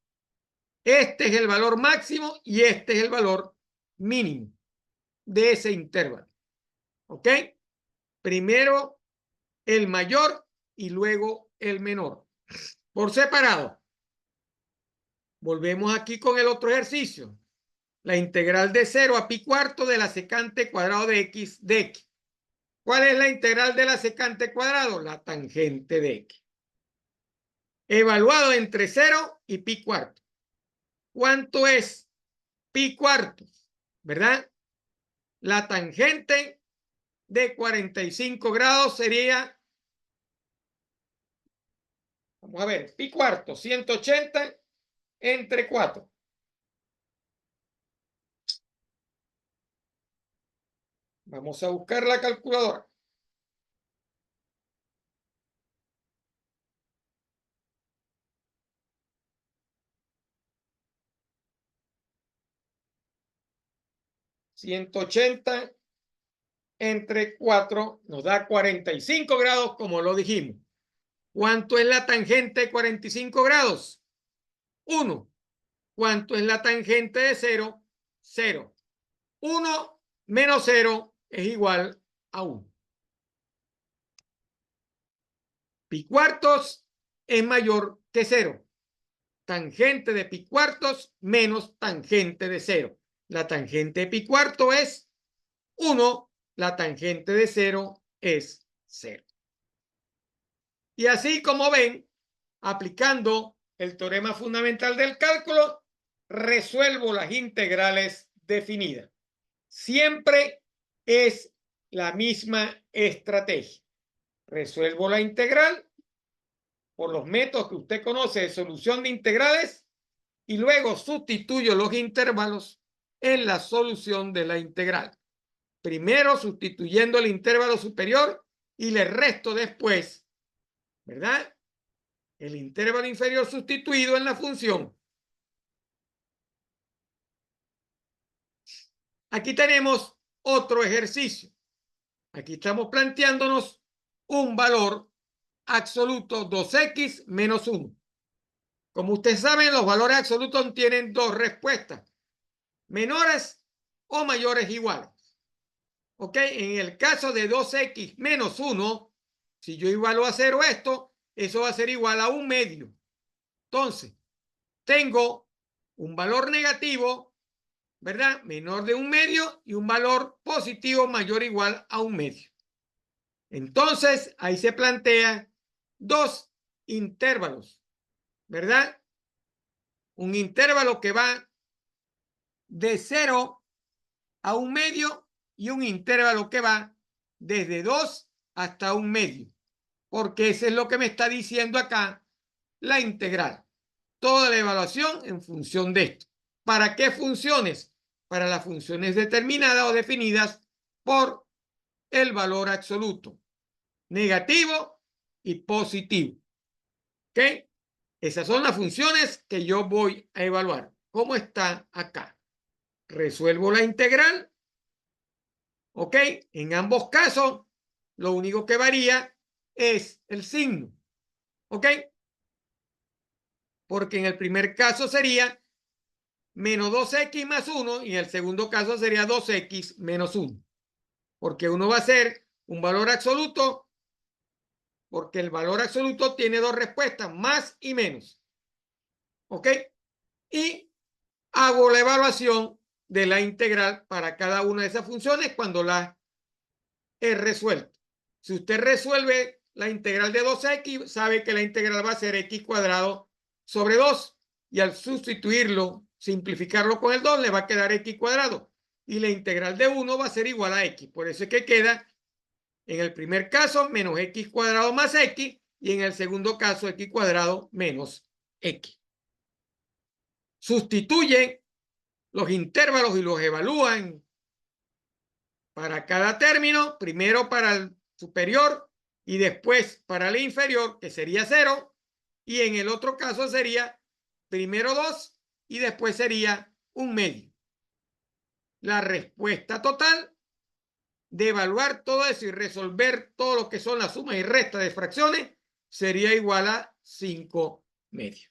Este es el valor máximo y este es el valor mínimo de ese intervalo. ¿Ok? Primero el mayor y luego el menor. Por separado. Volvemos aquí con el otro ejercicio. La integral de 0 a pi cuarto de la secante cuadrado de x de x. ¿Cuál es la integral de la secante cuadrado? La tangente de x. Evaluado entre 0 y pi cuarto. ¿Cuánto es pi cuartos? ¿Verdad? La tangente de 45 grados sería, vamos a ver, pi cuarto, 180 entre 4. Vamos a buscar la calculadora. $180 entre 4 nos da 45 grados, como lo dijimos. ¿Cuánto es la tangente de 45 grados? 1. ¿Cuánto es la tangente de 0? 0. 1 menos 0 es igual a 1. Pi cuartos es mayor que 0. Tangente de pi cuartos menos tangente de 0. La tangente de pi cuarto es 1. La tangente de 0 es 0. Y así como ven, aplicando el teorema fundamental del cálculo, resuelvo las integrales definidas. Siempre es la misma estrategia. Resuelvo la integral por los métodos que usted conoce de solución de integrales y luego sustituyo los intervalos en la solución de la integral. Primero sustituyendo el intervalo superior y le resto después, ¿verdad?, el intervalo inferior sustituido en la función. Aquí tenemos otro ejercicio. Aquí estamos planteándonos un valor absoluto 2x menos 1. Como ustedes saben, los valores absolutos tienen dos respuestas: menores o mayores iguales. ¿Ok? En el caso de 2x menos 1, si yo igualo a 0 esto, eso va a ser igual a 1 medio. Entonces, tengo un valor negativo, ¿verdad?, menor de 1 medio y un valor positivo mayor o igual a 1 medio. Entonces, ahí se plantean dos intervalos, ¿verdad? Un intervalo que va de 0 a 1 medio y un intervalo que va desde 2 hasta 1 medio, porque eso es lo que me está diciendo acá la integral. Toda la evaluación en función de esto. ¿Para qué funciones? Para las funciones determinadas o definidas por el valor absoluto, negativo y positivo. ¿Ok? Esas son las funciones que yo voy a evaluar. ¿Cómo está acá? Resuelvo la integral. ¿Ok? En ambos casos, lo único que varía es el signo. ¿Ok? Porque en el primer caso sería menos 2x más 1, y en el segundo caso sería 2x menos 1, porque uno va a ser un valor absoluto, porque el valor absoluto tiene dos respuestas, más y menos. ¿Ok? Y hago la evaluación de la integral para cada una de esas funciones cuando la he resuelto. Si usted resuelve la integral de 2x, sabe que la integral va a ser x cuadrado sobre 2. Y al sustituirlo, simplificarlo con el 2, le va a quedar x cuadrado. Y la integral de 1 va a ser igual a x. Por eso es que queda, en el primer caso, menos x cuadrado más x. Y en el segundo caso, x cuadrado menos x. Sustituyen los intervalos y los evalúan para cada término, primero para el superior y después para el inferior, que sería 0, y en el otro caso sería primero 2 y después sería un medio. La respuesta total de evaluar todo eso y resolver todo lo que son las sumas y restas de fracciones sería igual a 5 medios.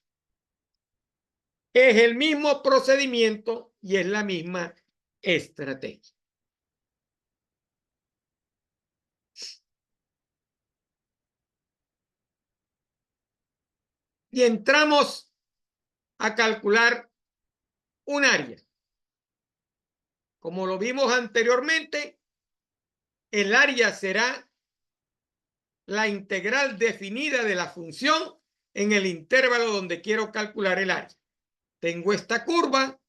Es el mismo procedimiento y es la misma estrategia. Y entramos a calcular un área. Como lo vimos anteriormente, el área será la integral definida de la función en el intervalo donde quiero calcular el área. Tengo esta curva,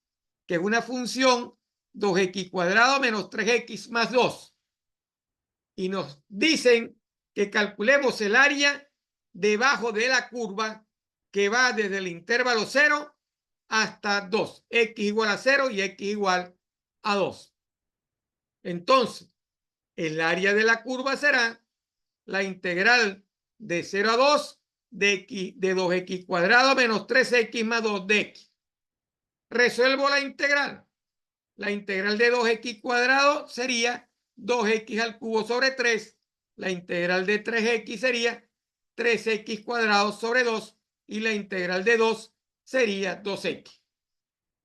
que es una función 2x cuadrado menos 3x más 2. Y nos dicen que calculemos el área debajo de la curva que va desde el intervalo 0 hasta 2. X igual a 0 y x igual a 2. Entonces, el área de la curva será la integral de 0 a 2 de 2x cuadrado menos 3x más 2 de x. Resuelvo la integral. La integral de 2x cuadrado sería 2x al cubo sobre 3. La integral de 3x sería 3x cuadrado sobre 2. Y la integral de 2 sería 2x.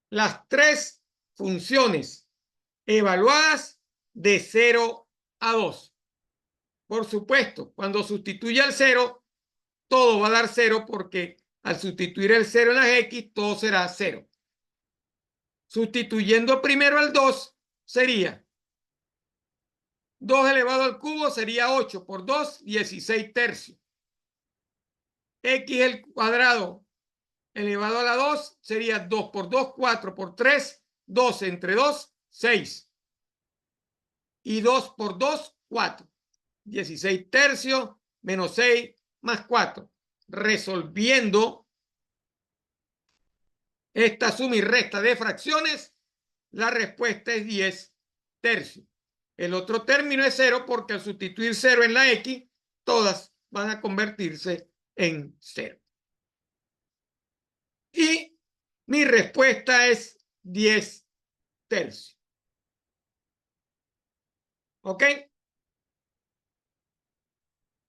Las tres funciones evaluadas de 0 a 2. Por supuesto, cuando sustituya el 0, todo va a dar 0 porque al sustituir el 0 en las x, todo será 0. Sustituyendo primero el 2, sería 2 elevado al cubo, sería 8 por 2, 16 tercios. X al cuadrado elevado a la 2 sería 2 por 2, 4 por 3, 12 entre 2, 6. Y 2 por 2, 4. 16 tercios menos 6 más 4. Resolviendo esta suma y resta de fracciones, la respuesta es 10 tercios. El otro término es 0 porque al sustituir 0 en la x, todas van a convertirse en 0. Y mi respuesta es 10 tercios. ¿Ok?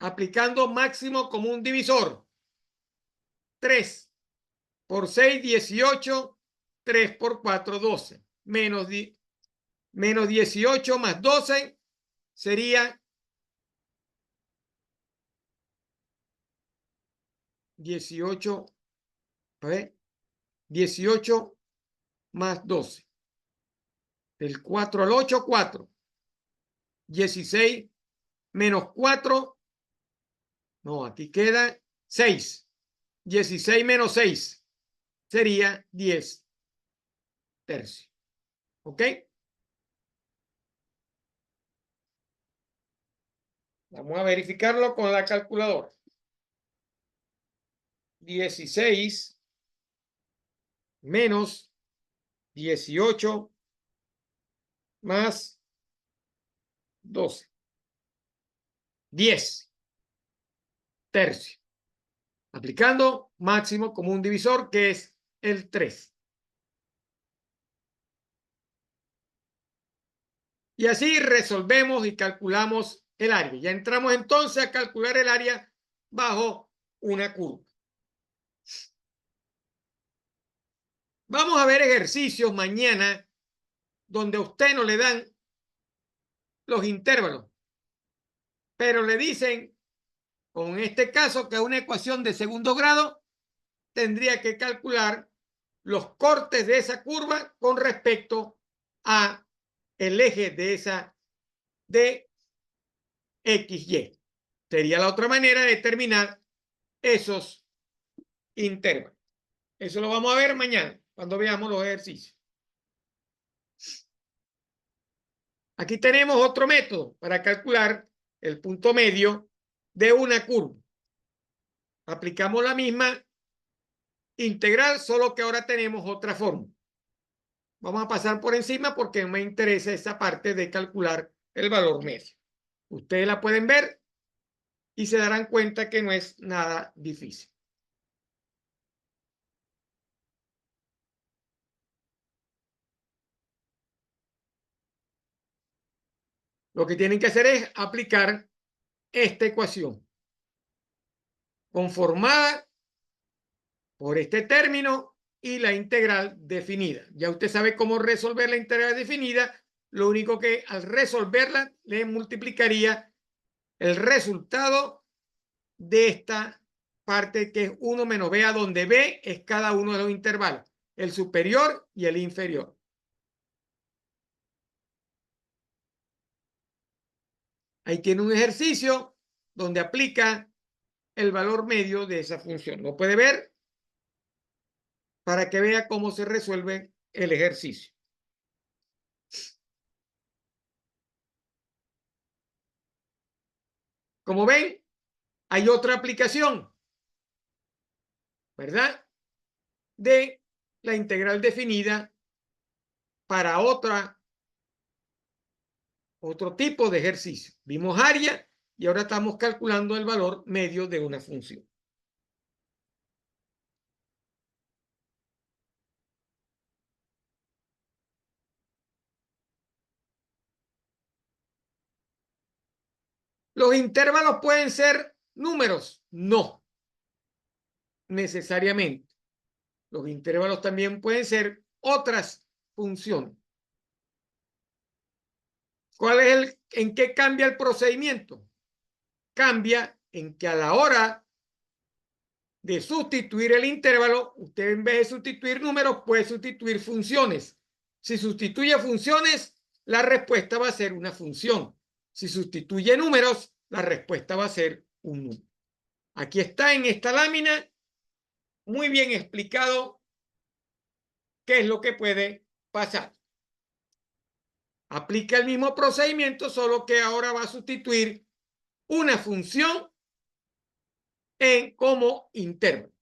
Aplicando máximo común divisor. 3 por 6, 18. 3 por 4, 12. Menos 18 más 12 sería 18. A ver, 18 más 12. Del 4 al 8, 4. 16 menos 4. No, aquí queda 6. 16 menos 6 sería 10 tercios. ¿Ok? Vamos a verificarlo con la calculadora. 16 menos 18 más 12. 10 tercios. Aplicando máximo común divisor, que es el 3. Y así resolvemos y calculamos el área. Ya entramos entonces a calcular el área bajo una curva. Vamos a ver ejercicios mañana donde a usted no le dan los intervalos, pero le dicen, como en este caso, que una ecuación de segundo grado tendría que calcular los cortes de esa curva con respecto a el eje de esa de XY. Sería la otra manera de determinar esos intervalos. Eso lo vamos a ver mañana, cuando veamos los ejercicios. Aquí tenemos otro método para calcular el punto medio de una curva. Aplicamos la misma integral, solo que ahora tenemos otra forma. Vamos a pasar por encima porque me interesa esa parte de calcular el valor medio. Ustedes la pueden ver y se darán cuenta que no es nada difícil. Lo que tienen que hacer es aplicar esta ecuación conformada por este término y la integral definida. Ya usted sabe cómo resolver la integral definida. Lo único que al resolverla le multiplicaría el resultado de esta parte que es 1 menos b, a donde b es cada uno de los intervalos, el superior y el inferior. Ahí tiene un ejercicio donde aplica el valor medio de esa función. Lo puede ver para que vea cómo se resuelve el ejercicio. Como ven, hay otra aplicación, ¿verdad? De la integral definida para otro tipo de ejercicio. Vimos área y ahora estamos calculando el valor medio de una función. ¿Los intervalos pueden ser números? No, necesariamente. Los intervalos también pueden ser otras funciones. ¿En qué cambia el procedimiento? Cambia en que a la hora de sustituir el intervalo, usted en vez de sustituir números puede sustituir funciones. Si sustituye funciones, la respuesta va a ser una función. Si sustituye números, la respuesta va a ser un número. Aquí está en esta lámina muy bien explicado qué es lo que puede pasar. Aplica el mismo procedimiento, solo que ahora va a sustituir una función como intervalo.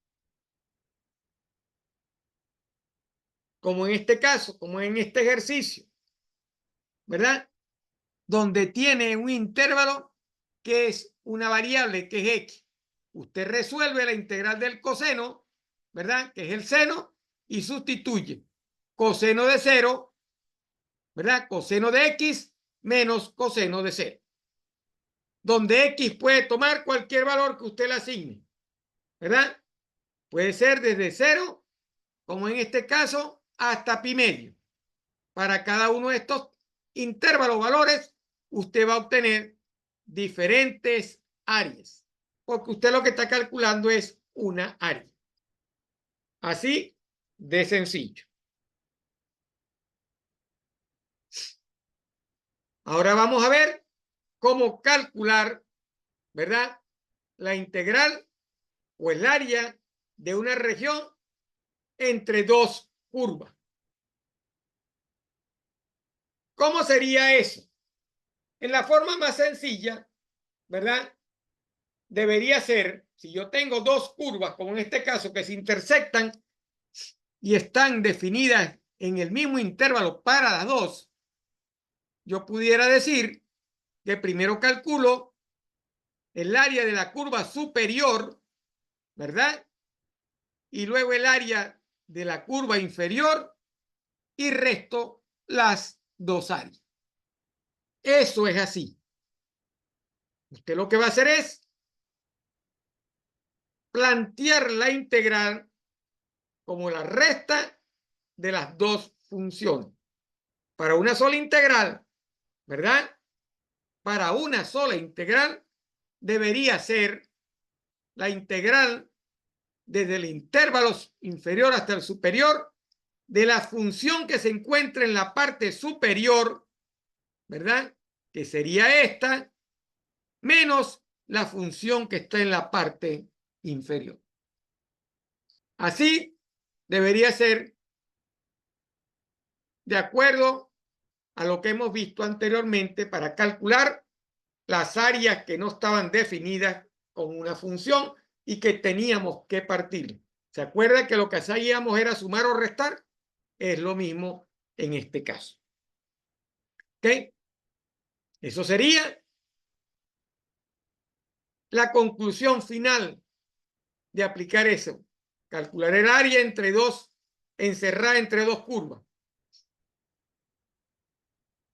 Como en este caso, como en este ejercicio, ¿verdad? Donde tiene un intervalo que es una variable que es x. Usted resuelve la integral del coseno, ¿verdad? Que es el seno, y sustituye coseno de 0, ¿verdad? Coseno de x menos coseno de 0. Donde x puede tomar cualquier valor que usted le asigne, ¿verdad? Puede ser desde 0, como en este caso, hasta pi medio. Para cada uno de estos intervalos valores, usted va a obtener diferentes áreas, porque usted lo que está calculando es una área. Así de sencillo. Ahora vamos a ver cómo calcular, ¿verdad? La integral o el área de una región entre dos curvas. ¿Cómo sería eso? En la forma más sencilla, ¿verdad? Debería ser, si yo tengo dos curvas, como en este caso, que se intersectan y están definidas en el mismo intervalo para las dos, yo pudiera decir que primero calculo el área de la curva superior, ¿verdad? Y luego el área de la curva inferior y resto las dos áreas. Eso es así. Usted lo que va a hacer es plantear la integral como la resta de las dos funciones. Para una sola integral, ¿verdad? Para una sola integral debería ser la integral desde el intervalo inferior hasta el superior de la función que se encuentra en la parte superior, ¿verdad? Que sería esta, menos la función que está en la parte inferior. Así debería ser de acuerdo a lo que hemos visto anteriormente para calcular las áreas que no estaban definidas con una función y que teníamos que partir. ¿Se acuerda que lo que hacíamos era sumar o restar? Es lo mismo en este caso. ¿Ok? Eso sería la conclusión final de aplicar eso. Calcular el área entre dos, encerrada entre dos curvas.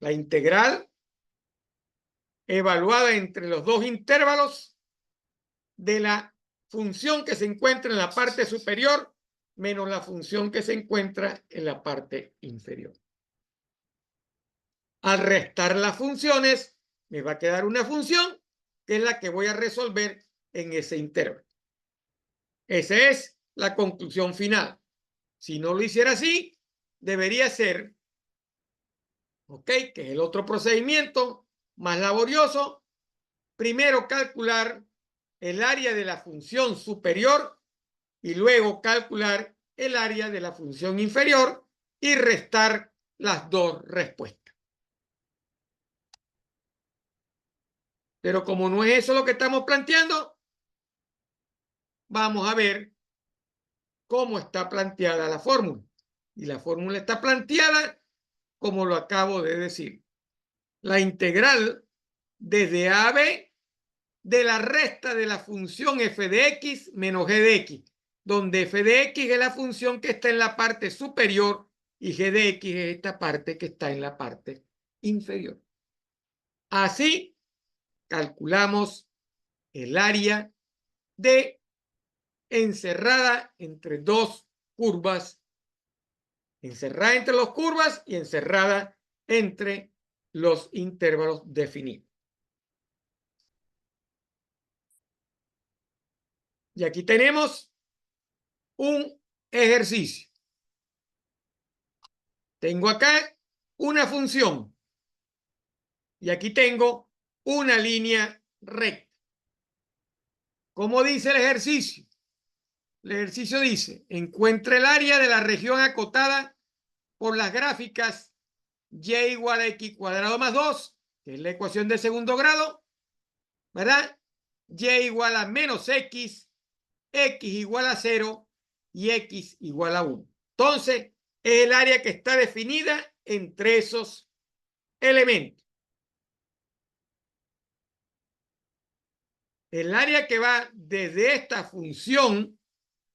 La integral evaluada entre los dos intervalos de la función que se encuentra en la parte superior menos la función que se encuentra en la parte inferior. Al restar las funciones, me va a quedar una función que es la que voy a resolver en ese intervalo. Esa es la conclusión final. Si no lo hiciera así, debería ser, ¿ok? Que es el otro procedimiento más laborioso. Primero calcular el área de la función superior y luego calcular el área de la función inferior y restar las dos respuestas. Pero como no es eso lo que estamos planteando, vamos a ver cómo está planteada la fórmula. Y la fórmula está planteada como lo acabo de decir. La integral desde a a b de la resta de la función f de x menos g de x, donde f de x es la función que está en la parte superior y g de x es esta parte que está en la parte inferior. Así calculamos el área de encerrada entre dos curvas, encerrada entre las curvas y encerrada entre los intervalos definidos. Y aquí tenemos un ejercicio. Tengo acá una función y aquí tengo una línea recta. ¿Cómo dice el ejercicio? El ejercicio dice, encuentra el área de la región acotada por las gráficas y igual a x cuadrado más 2, que es la ecuación de segundo grado, ¿verdad? Y igual a menos x, x igual a 0 y x igual a 1. Entonces, es el área que está definida entre esos elementos. El área que va desde esta función,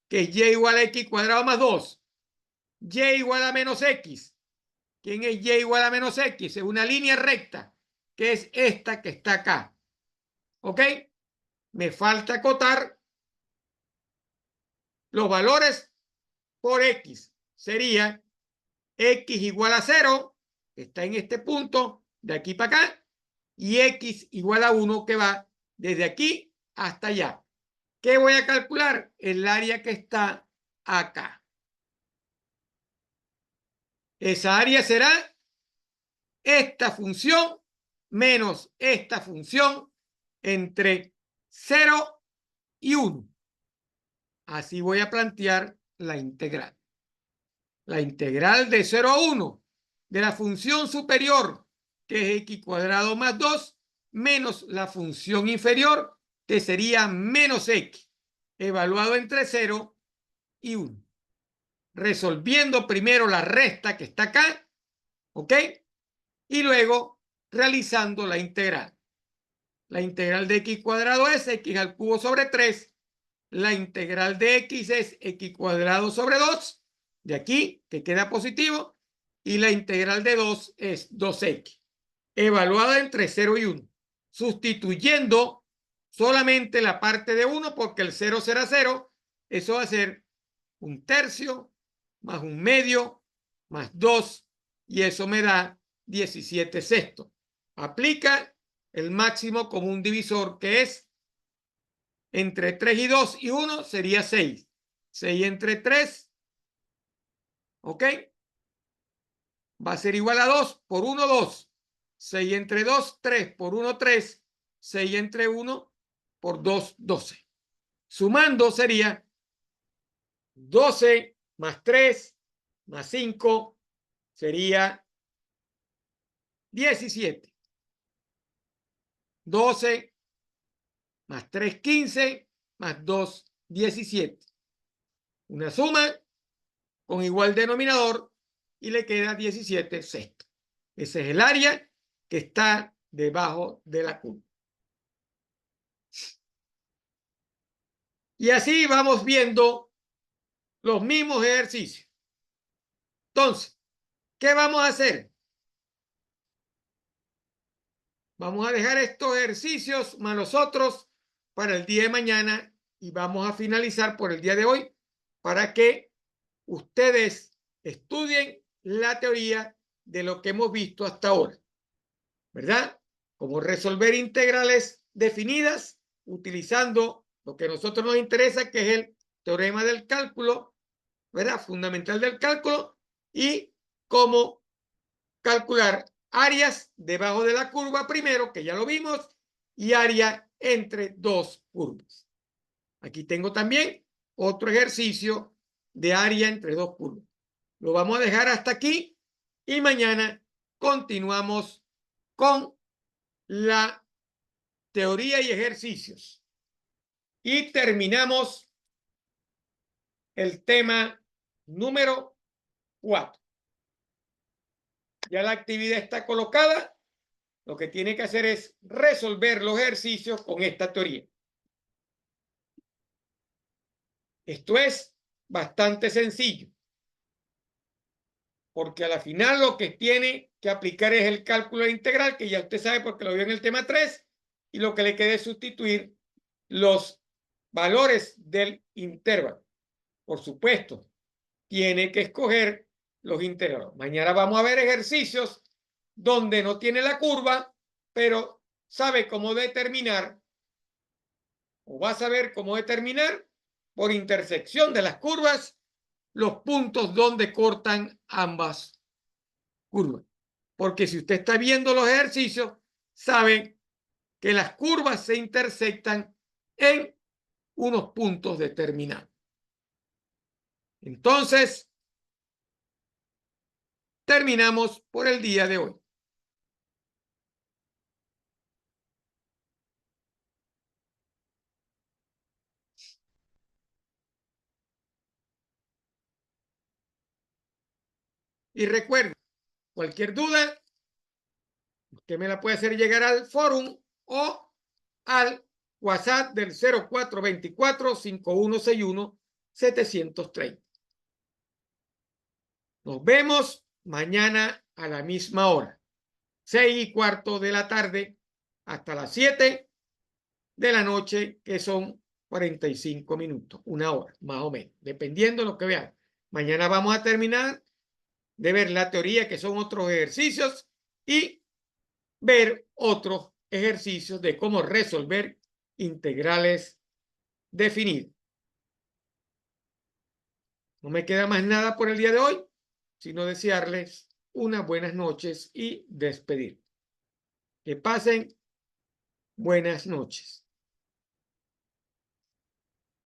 que es y igual a x cuadrado más 2, y igual a menos x. ¿Quién es y igual a menos x? Es una línea recta, que es esta que está acá. ¿Ok? Me falta acotar los valores por x. Sería x igual a 0, que está en este punto, de aquí para acá, y x igual a 1, que va desde aquí hasta allá. ¿Qué voy a calcular? El área que está acá. Esa área será esta función menos esta función entre 0 y 1. Así voy a plantear la integral. La integral de 0 a 1 de la función superior, que es x cuadrado más 2, menos la función inferior, que sería menos x, evaluado entre 0 y 1. Resolviendo primero la resta que está acá, ¿ok? Y luego realizando la integral. La integral de x cuadrado es x al cubo sobre 3. La integral de x es x cuadrado sobre 2. De aquí, que queda positivo. Y la integral de 2 es 2x. Evaluada entre 0 y 1. Sustituyendo solamente la parte de 1 porque el 0 será 0. Eso va a ser un tercio más un medio más 2 y eso me da 17 sextos. Aplica el máximo común divisor que es entre 3 y 2 y 1 sería 6. 6 entre 3, ¿ok? Va a ser igual a 2 por 1, 2. 6 entre 2, 3 por 1, 3. 6 entre 1 por 2, 12. Sumando sería 12 más 3 más 5 sería 17. 12 más 3, 15 más 2, 17. Una suma con igual denominador y le queda 17 sextos. Ese es el área que está debajo de la curva. Y así vamos viendo los mismos ejercicios. Entonces, ¿qué vamos a hacer? Vamos a dejar estos ejercicios más los otros para el día de mañana y vamos a finalizar por el día de hoy para que ustedes estudien la teoría de lo que hemos visto hasta ahora, ¿verdad? Cómo resolver integrales definidas utilizando lo que a nosotros nos interesa, que es el teorema del cálculo, ¿verdad? Fundamental del cálculo, y cómo calcular áreas debajo de la curva primero, que ya lo vimos, y área entre dos curvas. Aquí tengo también otro ejercicio de área entre dos curvas. Lo vamos a dejar hasta aquí y mañana continuamos con la teoría y ejercicios. Y terminamos el tema número 4. Ya la actividad está colocada. Lo que tiene que hacer es resolver los ejercicios con esta teoría. Esto es bastante sencillo, porque a la final lo que tiene que aplicar es el cálculo integral, que ya usted sabe porque lo vio en el tema 3, y lo que le queda es sustituir los valores del intervalo. Por supuesto, tiene que escoger los intervalos. Mañana vamos a ver ejercicios donde no tiene la curva, pero sabe cómo determinar, o va a saber cómo determinar por intersección de las curvas los puntos donde cortan ambas curvas. Porque si usted está viendo los ejercicios, sabe que las curvas se intersectan en unos puntos determinados. Entonces, terminamos por el día de hoy. Y recuerde, cualquier duda, usted me la puede hacer llegar al fórum o al WhatsApp del 0424-5161-730. Nos vemos mañana a la misma hora, 6:15 de la tarde hasta las 7 de la noche, que son 45 minutos, una hora, más o menos, dependiendo de lo que vean. Mañana vamos a terminar de ver la teoría, que son otros ejercicios, y ver otros ejercicios de cómo resolver integrales definidos. No me queda más nada por el día de hoy, sino desearles unas buenas noches y despedir. Que pasen buenas noches.